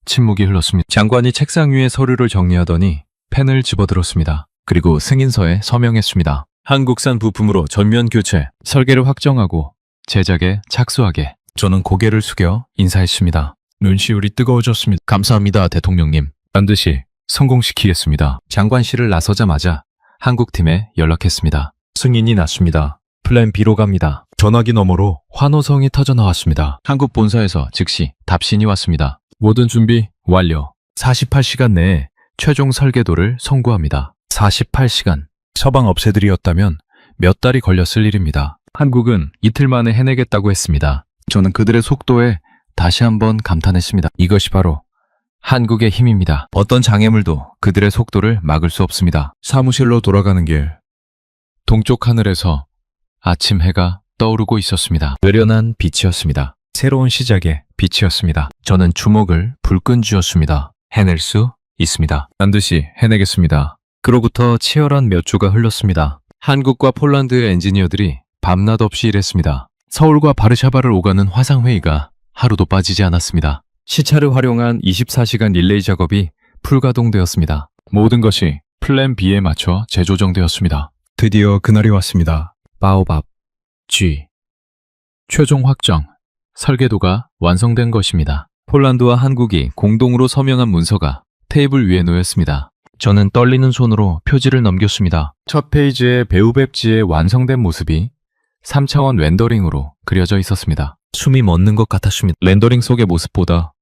침묵이 흘렀습니다. 장관이 책상 위에 서류를 정리하더니 펜을 집어들었습니다. 그리고 승인서에 서명했습니다. 한국산 부품으로 전면 교체, 설계를 확정하고 제작에 착수하게. 저는 고개를 숙여 인사했습니다. 눈시울이 뜨거워졌습니다. 감사합니다, 대통령님. 반드시 성공시키겠습니다. 장관실을 나서자마자 한국팀에 연락했습니다. 승인이 났습니다. 플랜 B로 갑니다. 전화기 너머로 환호성이 터져나왔습니다. 한국 본사에서 즉시 답신이 왔습니다. 모든 준비 완료. 48시간 내에 최종 설계도를 송구합니다. 48시간. 서방 업체들이었다면 몇 달이 걸렸을 일입니다. 한국은 이틀 만에 해내겠다고 했습니다. 저는 그들의 속도에 다시 한번 감탄했습니다. 이것이 바로 한국의 힘입니다. 어떤 장애물도 그들의 속도를 막을 수 없습니다. 사무실로 돌아가는 길. 동쪽 하늘에서 아침 해가 떠오르고 있었습니다. 의련한 빛이었습니다. 새로운 시작의 빛이었습니다. 저는 주먹을 불끈 쥐었습니다. 해낼 수 있습니다. 반드시 해내겠습니다. 그로부터 치열한 몇 주가 흘렀습니다. 한국과 폴란드의 엔지니어들이 밤낮 없이 일했습니다. 서울과 바르샤바를 오가는 화상회의가 하루도 빠지지 않았습니다. 시차를 활용한 24시간 릴레이 작업이 풀가동되었습니다. 모든 것이 플랜 B에 맞춰 재조정되었습니다. 드디어 그날이 왔습니다. 바오밥 G 최종 확정 설계도가 완성된 것입니다. 폴란드와 한국이 공동으로 서명한 문서가 테이블 위에 놓였습니다. 저는 떨리는 손으로 표지를 넘겼습니다. 첫 페이지에 배우백지의 완성된 모습이 3차원 렌더링으로 그려져 있었습니다. 숨이 멎는 것 같았습니다. 렌더링 속의 모습보다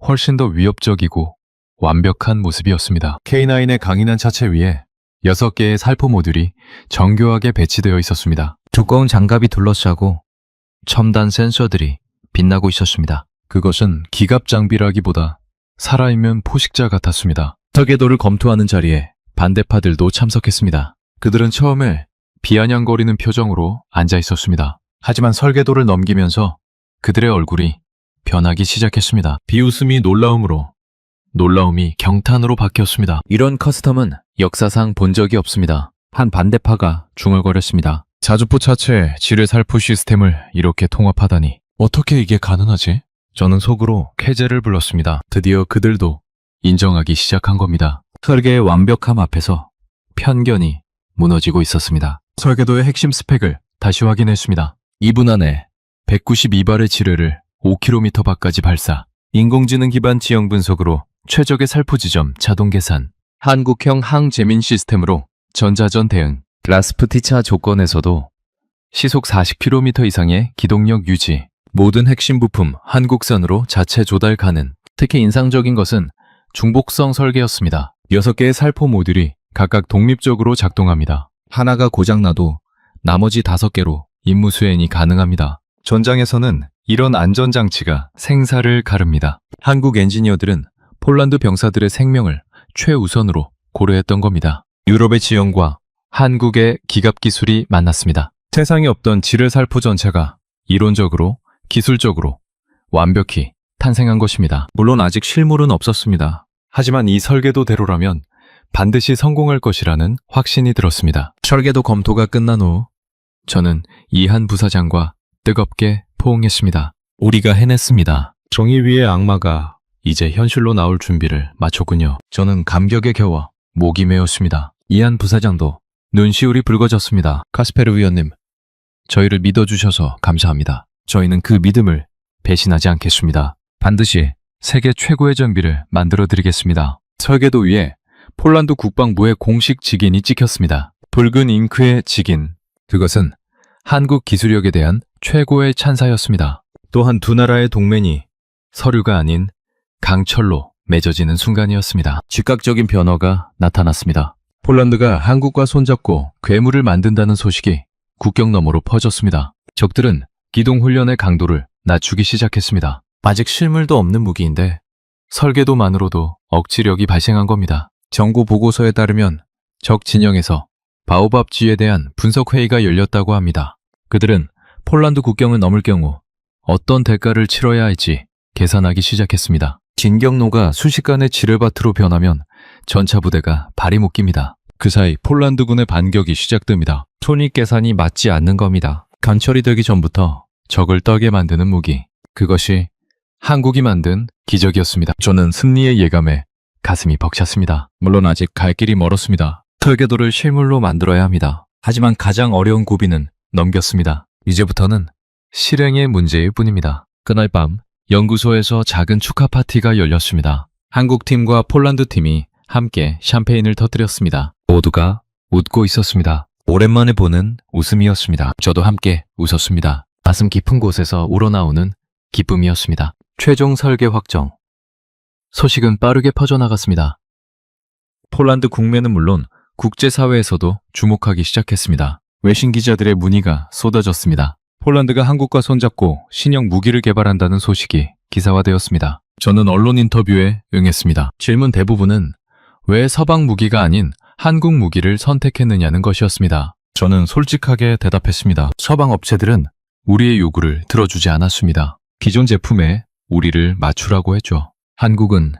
훨씬 더 위협적이고 완벽한 모습이었습니다. K9의 강인한 차체 위에 6개의 살포 모듈이 정교하게 배치되어 있었습니다. 두꺼운 장갑이 둘러싸고 첨단 센서들이 빛나고 있었습니다. 그것은 기갑 장비라기보다 살아있는 포식자 같았습니다. 설계도를 검토하는 자리에 반대파들도 참석했습니다. 그들은 처음에 비아냥거리는 표정으로 앉아 있었습니다. 하지만 설계도를 넘기면서 그들의 얼굴이 변하기 시작했습니다. 비웃음이 놀라움으로, 놀라움이 경탄으로 바뀌었습니다. 이런 커스텀은 역사상 본 적이 없습니다. 한 반대파가 중얼거렸습니다. 자주포 차체 지뢰 살포 시스템을 이렇게 통합하다니 어떻게 이게 가능하지? 저는 속으로 쾌재를 불렀습니다. 드디어 그들도 인정하기 시작한 겁니다. 설계의 완벽함 앞에서 편견이 무너지고 있었습니다. 설계도의 핵심 스펙을 다시 확인했습니다. 2분 안에 192발의 지뢰를 5km 밖까지 발사, 인공지능 기반 지형 분석으로 최적의 살포 지점 자동 계산, 한국형 항재민 시스템으로 전자전 대응, 라스푸티차 조건에서도 시속 40km 이상의 기동력 유지, 모든 핵심 부품 한국산으로 자체 조달 가능. 특히 인상적인 것은 중복성 설계였습니다. 6개의 살포 모듈이 각각 독립적으로 작동합니다. 하나가 고장나도 나머지 5개로 임무 수행이 가능합니다. 전장에서는 이런 안전장치가 생사를 가릅니다. 한국 엔지니어들은 폴란드 병사들의 생명을 최우선으로 고려했던 겁니다. 유럽의 지형과 한국의 기갑 기술이 만났습니다. 세상에 없던 지뢰 살포 전차가 이론적으로, 기술적으로 완벽히 탄생한 것입니다. 물론 아직 실물은 없었습니다. 하지만 이 설계도대로라면 반드시 성공할 것이라는 확신이 들었습니다. 설계도 검토가 끝난 후 저는 이한 부사장과 뜨겁게 포옹했습니다. 우리가 해냈습니다. 정의 위의 악마가 이제 현실로 나올 준비를 마쳤군요. 저는 감격에 겨워 목이 메었습니다. 이한 부사장도 눈시울이 붉어졌습니다. 카스페르 위원님, 저희를 믿어주셔서 감사합니다. 저희는 그 믿음을 배신하지 않겠습니다. 반드시 세계 최고의 장비를 만들어드리겠습니다. 설계도 위에 폴란드 국방부의 공식 직인이 찍혔습니다. 붉은 잉크의 직인. 그것은 한국 기술력에 대한 최고의 찬사였습니다. 또한 두 나라의 동맹이 서류가 아닌 강철로 맺어지는 순간이었습니다. 즉각적인 변화가 나타났습니다. 폴란드가 한국과 손잡고 괴물을 만든다는 소식이 국경 너머로 퍼졌습니다. 적들은 기동훈련의 강도를 낮추기 시작했습니다. 아직 실물도 없는 무기인데 설계도만으로도 억지력이 발생한 겁니다. 정보 보고서에 따르면 적 진영에서 바오밥쥐에 대한 분석회의가 열렸다고 합니다. 그들은 폴란드 국경을 넘을 경우 어떤 대가를 치러야 할지 계산하기 시작했습니다. 진격로가 순식간에 지뢰밭으로 변하면 전차 부대가 발이 묶입니다. 그 사이 폴란드군의 반격이 시작됩니다. 손익 계산이 맞지 않는 겁니다. 간철이 되기 전부터 적을 떨게 만드는 무기. 그것이 한국이 만든 기적이었습니다. 저는 승리의 예감에 가슴이 벅찼습니다. 물론 아직 갈 길이 멀었습니다. 설계도를 실물로 만들어야 합니다. 하지만 가장 어려운 고비는 넘겼습니다. 이제부터는 실행의 문제일 뿐입니다. 그날 밤 연구소에서 작은 축하 파티가 열렸습니다. 한국 팀과 폴란드 팀이 함께 샴페인을 터뜨렸습니다. 모두가 웃고 있었습니다. 오랜만에 보는 웃음이었습니다. 저도 함께 웃었습니다. 가슴 깊은 곳에서 우러나오는 기쁨이었습니다. 최종 설계 확정. 소식은 빠르게 퍼져나갔습니다. 폴란드 국내는 물론 국제사회에서도 주목하기 시작했습니다. 외신 기자들의 문의가 쏟아졌습니다. 폴란드가 한국과 손잡고 신형 무기를 개발한다는 소식이 기사화되었습니다. 저는 언론 인터뷰에 응했습니다. 질문 대부분은 왜 서방 무기가 아닌 한국 무기를 선택했느냐는 것이었습니다. 저는 솔직하게 대답했습니다. 서방 업체들은 우리의 요구를 들어주지 않았습니다. 기존 제품에 우리를 맞추라고 했죠. 한국은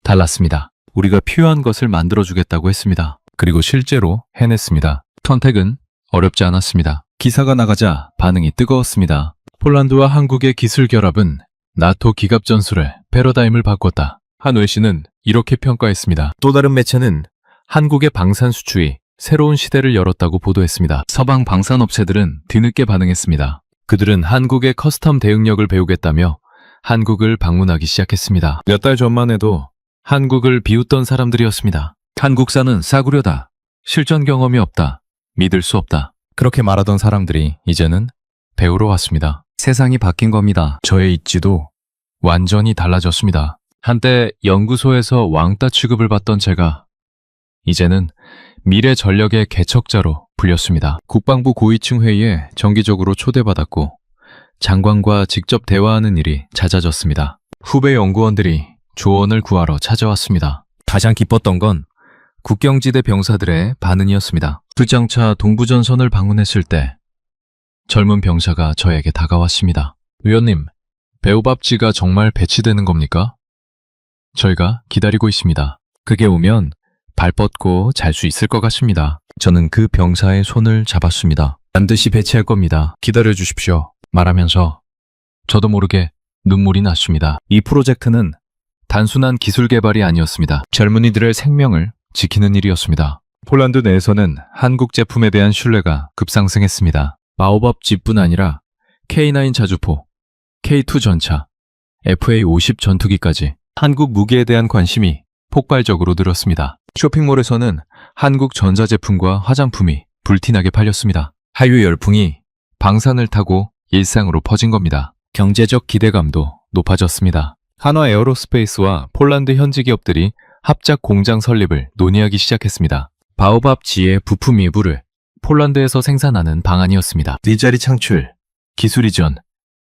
달랐습니다. 우리가 필요한 것을 만들어주겠다고 했습니다. 그리고 실제로 해냈습니다. 선택은 어렵지 않았습니다. 기사가 나가자 반응이 뜨거웠습니다. 폴란드와 한국의 기술 결합은 나토 기갑 전술의 패러다임을 바꿨다. 한 외신은 이렇게 평가했습니다. 또 다른 매체는 한국의 방산 수출이 새로운 시대를 열었다고 보도했습니다. 서방 방산업체들은 뒤늦게 반응했습니다. 그들은 한국의 커스텀 대응력을 배우겠다며 한국을 방문하기 시작했습니다. 몇 달 전만 해도 한국을 비웃던 사람들이었습니다. 한국산은 싸구려다. 실전 경험이 없다. 믿을 수 없다. 그렇게 말하던 사람들이 이제는 배우러 왔습니다. 세상이 바뀐 겁니다. 저의 입지도 완전히 달라졌습니다. 한때 연구소에서 왕따 취급을 받던 제가 이제는 미래 전력의 개척자로 불렸습니다. 국방부 고위층 회의에 정기적으로 초대받았고 장관과 직접 대화하는 일이 잦아졌습니다. 후배 연구원들이 조언을 구하러 찾아왔습니다. 가장 기뻤던 건 국경지대 병사들의 반응이었습니다. 출장차 동부전선을 방문했을 때 젊은 병사가 저에게 다가왔습니다. 의원님, 배우밥쥐가 정말 배치되는 겁니까? 저희가 기다리고 있습니다. 그게 오면 발 뻗고 잘 수 있을 것 같습니다. 저는 그 병사의 손을 잡았습니다. 반드시 배치할 겁니다. 기다려 주십시오. 말하면서 저도 모르게 눈물이 났습니다. 이 프로젝트는 단순한 기술 개발이 아니었습니다. 젊은이들의 생명을 지키는 일이었습니다. 폴란드 내에서는 한국 제품에 대한 신뢰가 급상승했습니다. 바오밥쥐뿐 아니라 K9 자주포, K2 전차, FA-50 전투기까지 한국 무기에 대한 관심이 폭발적으로 늘었습니다. 쇼핑몰에서는 한국 전자제품과 화장품이 불티나게 팔렸습니다. 한류 열풍이 방산을 타고 일상으로 퍼진 겁니다. 경제적 기대감도 높아졌습니다. 한화 에어로스페이스와 폴란드 현지 기업들이 합작 공장 설립을 논의하기 시작했습니다. 바오밥쥐의 부품 일부를 폴란드에서 생산하는 방안이었습니다. 일자리 창출, 기술 이전,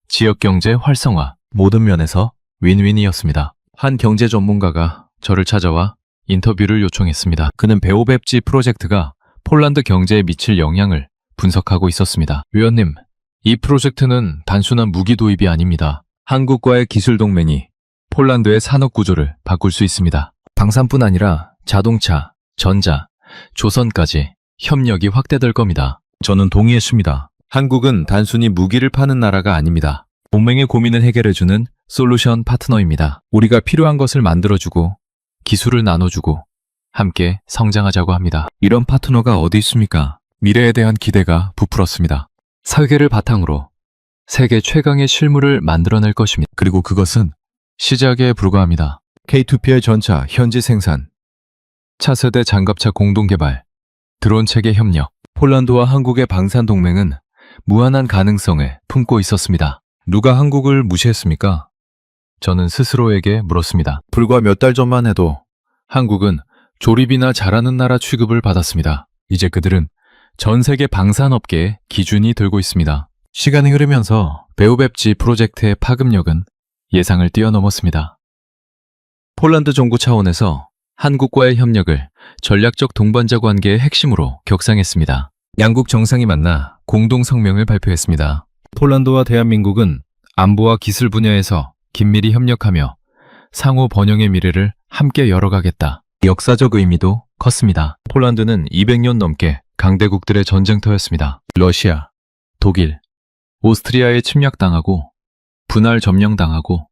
지역경제 활성화, 모든 면에서 윈윈이었습니다. 한 경제 전문가가 저를 찾아와 인터뷰를 요청했습니다. 그는 배오밥쥐 프로젝트가 폴란드 경제에 미칠 영향을 분석하고 있었습니다. 위원님, 이 프로젝트는 단순한 무기 도입이 아닙니다. 한국과의 기술 동맹이 폴란드의 산업 구조를 바꿀 수 있습니다. 방산뿐 아니라 자동차, 전자, 조선까지 협력이 확대될 겁니다. 저는 동의했습니다. 한국은 단순히 무기를 파는 나라가 아닙니다. 동맹의 고민을 해결해주는 솔루션 파트너입니다. 우리가 필요한 것을 만들어주고 기술을 나눠주고 함께 성장하자고 합니다. 이런 파트너가 어디 있습니까? 미래에 대한 기대가 부풀었습니다. 설계를 바탕으로 세계 최강의 실물을 만들어낼 것입니다. 그리고 그것은 시작에 불과합니다. K2PL 전차 현지 생산, 차세대 장갑차 공동 개발, 드론 체계 협력, 폴란드와 한국의 방산 동맹은 무한한 가능성을 품고 있었습니다. 누가 한국을 무시했습니까? 저는 스스로에게 물었습니다. 불과 몇 달 전만 해도 한국은 조립이나 잘하는 나라 취급을 받았습니다. 이제 그들은 전 세계 방산업계의 기준이 들고 있습니다. 시간이 흐르면서 베오백지 프로젝트의 파급력은 예상을 뛰어넘었습니다. 폴란드 정부 차원에서 한국과의 협력을 전략적 동반자 관계의 핵심으로 격상했습니다. 양국 정상이 만나 공동 성명을 발표했습니다. 폴란드와 대한민국은 안보와 기술 분야에서 긴밀히 협력하며 상호 번영의 미래를 함께 열어가겠다. 역사적 의미도 컸습니다. 폴란드는 200년 넘게 강대국들의 전쟁터였습니다. 러시아, 독일, 오스트리아에 침략당하고 분할 점령당하고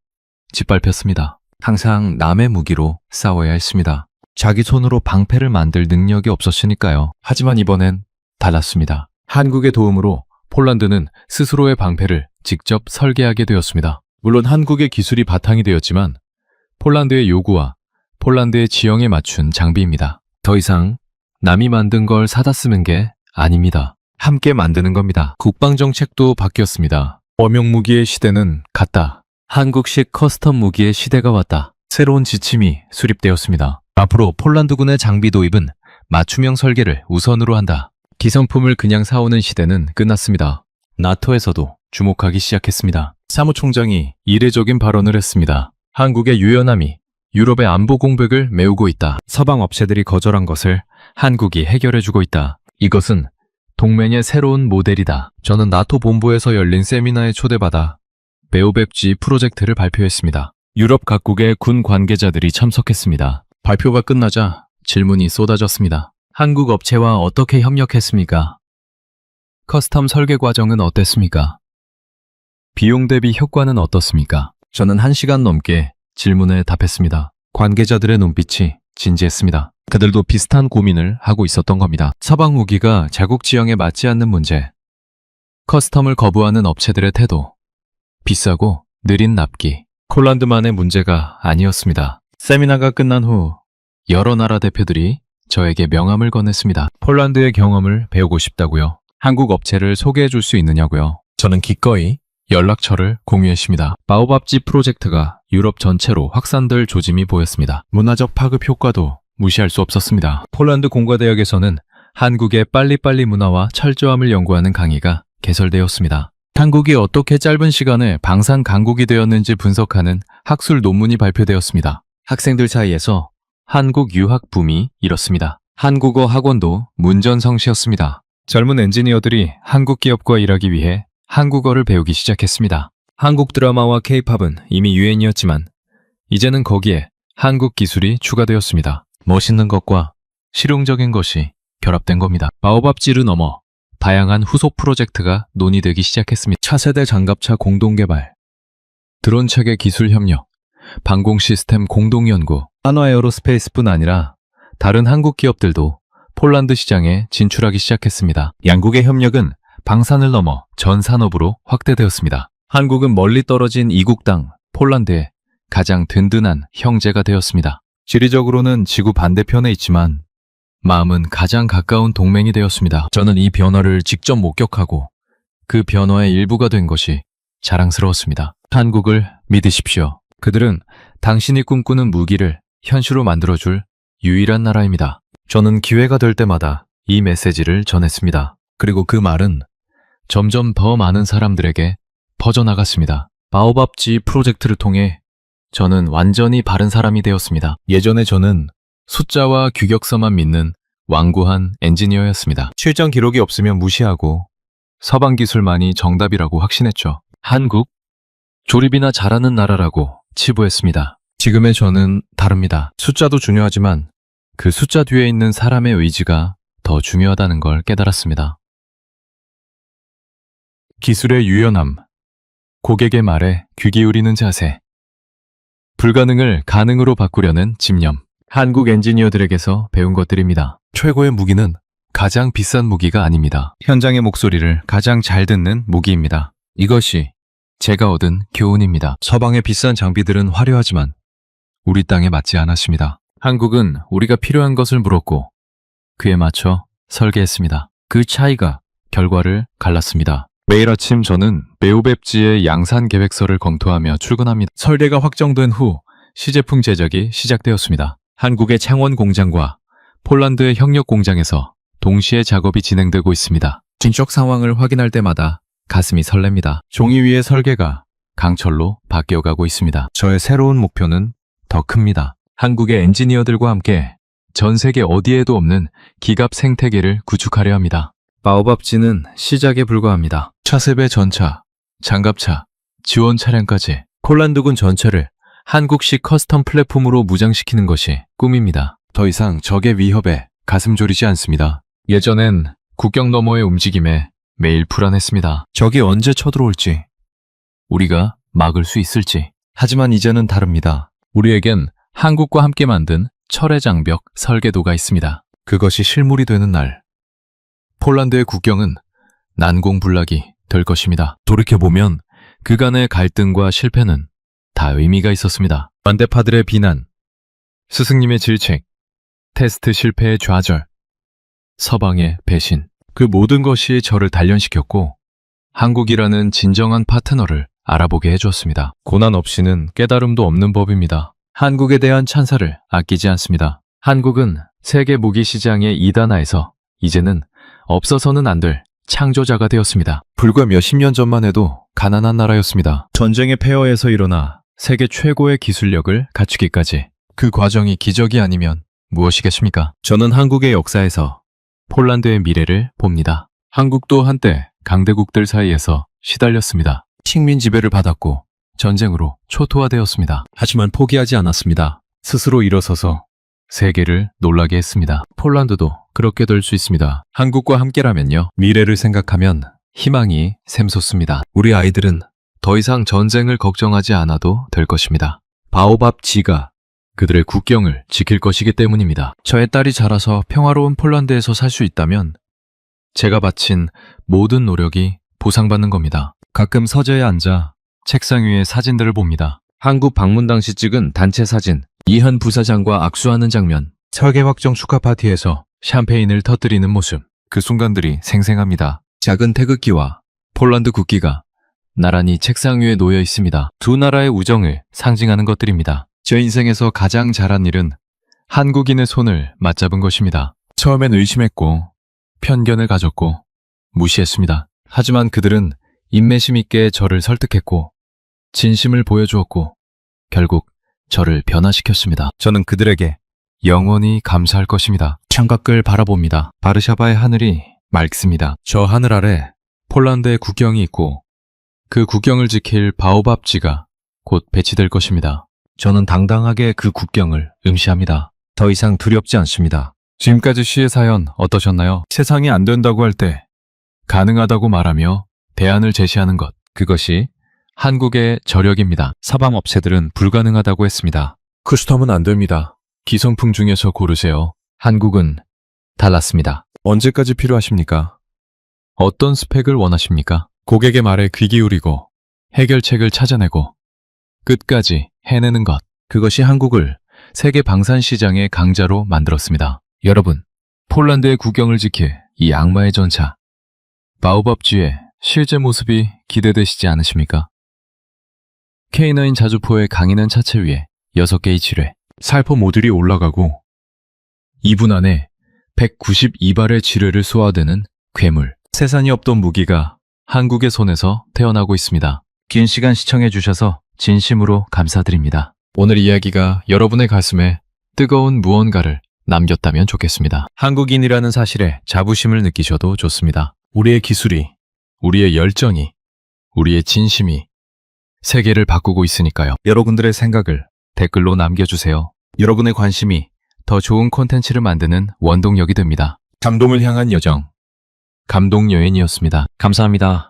짓밟혔습니다. 항상 남의 무기로 싸워야 했습니다. 자기 손으로 방패를 만들 능력이 없었으니까요. 하지만 이번엔 달랐습니다. 한국의 도움으로 폴란드는 스스로의 방패를 직접 설계하게 되었습니다. 물론 한국의 기술이 바탕이 되었지만 폴란드의 요구와 폴란드의 지형에 맞춘 장비입니다. 더 이상 남이 만든 걸 사다 쓰는 게 아닙니다. 함께 만드는 겁니다. 국방정책도 바뀌었습니다. 범용무기의 시대는 갔다. 한국식 커스텀 무기의 시대가 왔다. 새로운 지침이 수립되었습니다. 앞으로 폴란드군의 장비 도입은 맞춤형 설계를 우선으로 한다. 기성품을 그냥 사오는 시대는 끝났습니다. 나토에서도 주목하기 시작했습니다. 사무총장이 이례적인 발언을 했습니다. 한국의 유연함이 유럽의 안보 공백을 메우고 있다. 서방 업체들이 거절한 것을 한국이 해결해주고 있다. 이것은 동맹의 새로운 모델이다. 저는 나토 본부에서 열린 세미나에 초대받아 베오백지 프로젝트를 발표했습니다. 유럽 각국의 군 관계자들이 참석했습니다. 발표가 끝나자 질문이 쏟아졌습니다. 한국 업체와 어떻게 협력했습니까? 커스텀 설계 과정은 어땠습니까? 비용 대비 효과는 어떻습니까? 저는 1시간 넘게 질문에 답했습니다. 관계자들의 눈빛이 진지했습니다. 그들도 비슷한 고민을 하고 있었던 겁니다. 서방 무기가 자국 지형에 맞지 않는 문제, 커스텀을 거부하는 업체들의 태도, 비싸고 느린 납기, 폴란드만의 문제가 아니었습니다. 세미나가 끝난 후 여러 나라 대표들이 저에게 명함을 건넸습니다. 폴란드의 경험을 배우고 싶다고요. 한국 업체를 소개해 줄 수 있느냐고요. 저는 기꺼이 연락처를 공유했습니다. 바오밥지 프로젝트가 유럽 전체로 확산될 조짐이 보였습니다. 문화적 파급 효과도 무시할 수 없었습니다. 폴란드 공과대학에서는 한국의 빨리빨리 문화와 철저함을 연구하는 강의가 개설되었습니다. 한국이 어떻게 짧은 시간에 방산 강국이 되었는지 분석하는 학술 논문이 발표되었습니다. 학생들 사이에서 한국 유학 붐이 일었습니다. 한국어 학원도 문전성시였습니다. 젊은 엔지니어들이 한국 기업과 일하기 위해 한국어를 배우기 시작했습니다. 한국 드라마와 K-팝은 이미 유행이었지만 이제는 거기에 한국 기술이 추가되었습니다. 멋있는 것과 실용적인 것이 결합된 겁니다. 바오밥지를 넘어 다양한 후속 프로젝트가 논의되기 시작했습니다. 차세대 장갑차 공동 개발, 드론 체계 기술 협력, 방공 시스템 공동 연구, 한화에어로스페이스뿐 아니라 다른 한국 기업들도 폴란드 시장에 진출하기 시작했습니다. 양국의 협력은 방산을 넘어 전 산업으로 확대되었습니다. 한국은 멀리 떨어진 이국 땅 폴란드의 가장 든든한 형제가 되었습니다. 지리적으로는 지구 반대편에 있지만 마음은 가장 가까운 동맹이 되었습니다. 저는 이 변화를 직접 목격하고 그 변화의 일부가 된 것이 자랑스러웠습니다. 한국을 믿으십시오. 그들은 당신이 꿈꾸는 무기를 현실로 만들어줄 유일한 나라입니다. 저는 기회가 될 때마다 이 메시지를 전했습니다. 그리고 그 말은 점점 더 많은 사람들에게 퍼져나갔습니다. 바오밥지 프로젝트를 통해 저는 완전히 바른 사람이 되었습니다. 예전에 저는 숫자와 규격서만 믿는 완고한 엔지니어였습니다. 실전 기록이 없으면 무시하고 서방 기술만이 정답이라고 확신했죠. 한국, 조립이나 잘하는 나라라고 치부했습니다. 지금의 저는 다릅니다. 숫자도 중요하지만 그 숫자 뒤에 있는 사람의 의지가 더 중요하다는 걸 깨달았습니다. 기술의 유연함, 고객의 말에 귀 기울이는 자세, 불가능을 가능으로 바꾸려는 집념. 한국 엔지니어들에게서 배운 것들입니다. 최고의 무기는 가장 비싼 무기가 아닙니다. 현장의 목소리를 가장 잘 듣는 무기입니다. 이것이 제가 얻은 교훈입니다. 서방의 비싼 장비들은 화려하지만 우리 땅에 맞지 않았습니다. 한국은 우리가 필요한 것을 물었고 그에 맞춰 설계했습니다. 그 차이가 결과를 갈랐습니다. 매일 아침 저는 메오백지의 양산 계획서를 검토하며 출근합니다. 설계가 확정된 후 시제품 제작이 시작되었습니다. 한국의 창원 공장과 폴란드의 협력 공장에서 동시에 작업이 진행되고 있습니다. 진척 상황을 확인할 때마다 가슴이 설렙니다. 종이 위의 설계가 강철로 바뀌어가고 있습니다. 저의 새로운 목표는 더 큽니다. 한국의 엔지니어들과 함께 전 세계 어디에도 없는 기갑 생태계를 구축하려 합니다. 바오밥지는 시작에 불과합니다. 차세배 전차, 장갑차, 지원 차량까지 폴란드군 전체를 한국식 커스텀 플랫폼으로 무장시키는 것이 꿈입니다. 더 이상 적의 위협에 가슴 졸이지 않습니다. 예전엔 국경 너머의 움직임에 매일 불안했습니다. 적이 언제 쳐들어올지, 우리가 막을 수 있을지. 하지만 이제는 다릅니다. 우리에겐 한국과 함께 만든 철의 장벽 설계도가 있습니다. 그것이 실물이 되는 날, 폴란드의 국경은 난공불락이 될 것입니다. 돌이켜보면 그간의 갈등과 실패는 다 의미가 있었습니다. 반대파들의 비난, 스승님의 질책, 테스트 실패의 좌절, 서방의 배신, 그 모든 것이 저를 단련시켰고 한국이라는 진정한 파트너를 알아보게 해주었습니다. 고난 없이는 깨달음도 없는 법입니다. 한국에 대한 찬사를 아끼지 않습니다. 한국은 세계 무기 시장의 2단하에서 이제는 없어서는 안 될 창조자가 되었습니다. 불과 몇십 년 전만 해도 가난한 나라였습니다. 전쟁의 폐허에서 일어나 세계 최고의 기술력을 갖추기까지 그 과정이 기적이 아니면 무엇이겠습니까? 저는 한국의 역사에서 폴란드의 미래를 봅니다. 한국도 한때 강대국들 사이에서 시달렸습니다. 식민 지배를 받았고 전쟁으로 초토화되었습니다. 하지만 포기하지 않았습니다. 스스로 일어서서 세계를 놀라게 했습니다. 폴란드도 그렇게 될 수 있습니다. 한국과 함께라면요. 미래를 생각하면 희망이 샘솟습니다. 우리 아이들은 더 이상 전쟁을 걱정하지 않아도 될 것입니다. 바오밥 지가 그들의 국경을 지킬 것이기 때문입니다. 저의 딸이 자라서 평화로운 폴란드에서 살 수 있다면 제가 바친 모든 노력이 보상받는 겁니다. 가끔 서재에 앉아 책상 위에 사진들을 봅니다. 한국 방문 당시 찍은 단체 사진, 이현 부사장과 악수하는 장면, 설계 확정 축하 파티에서 샴페인을 터뜨리는 모습, 그 순간들이 생생합니다. 작은 태극기와 폴란드 국기가 나란히 책상 위에 놓여 있습니다. 두 나라의 우정을 상징하는 것들입니다. 제 인생에서 가장 잘한 일은 한국인의 손을 맞잡은 것입니다. 처음엔 의심했고 편견을 가졌고 무시했습니다. 하지만 그들은 인내심 있게 저를 설득했고 진심을 보여주었고 결국 저를 변화시켰습니다. 저는 그들에게 영원히 감사할 것입니다. 창밖을 바라봅니다. 바르샤바의 하늘이 맑습니다. 저 하늘 아래 폴란드의 국경이 있고 그 국경을 지킬 바오밥지가 곧 배치될 것입니다. 저는 당당하게 그 국경을 응시합니다. 더 이상 두렵지 않습니다. 지금까지 시의 사연 어떠셨나요? 세상이 안 된다고 할 때 가능하다고 말하며 대안을 제시하는 것, 그것이 한국의 저력입니다. 사방 업체들은 불가능하다고 했습니다. 커스텀은 안 됩니다. 기성품 중에서 고르세요. 한국은 달랐습니다. 언제까지 필요하십니까? 어떤 스펙을 원하십니까? 고객의 말에 귀 기울이고 해결책을 찾아내고 끝까지 해내는 것, 그것이 한국을 세계 방산 시장의 강자로 만들었습니다. 여러분, 폴란드의 국경을 지킬 이 악마의 전차, 바오밥쥐의 실제 모습이 기대되시지 않으십니까? K9 자주포의 강인한 차체 위에 6개의 지뢰, 살포 모듈이 올라가고 2분 안에 192발의 지뢰를 쏘아대는 괴물, 세상이 없던 무기가 한국의 손에서 태어나고 있습니다. 긴 시간 시청해주셔서 진심으로 감사드립니다. 오늘 이야기가 여러분의 가슴에 뜨거운 무언가를 남겼다면 좋겠습니다. 한국인이라는 사실에 자부심을 느끼셔도 좋습니다. 우리의 기술이, 우리의 열정이, 우리의 진심이 세계를 바꾸고 있으니까요. 여러분들의 생각을 댓글로 남겨주세요. 여러분의 관심이 더 좋은 콘텐츠를 만드는 원동력이 됩니다. 감동을 향한 여정, 감동여인이었습니다. 감사합니다.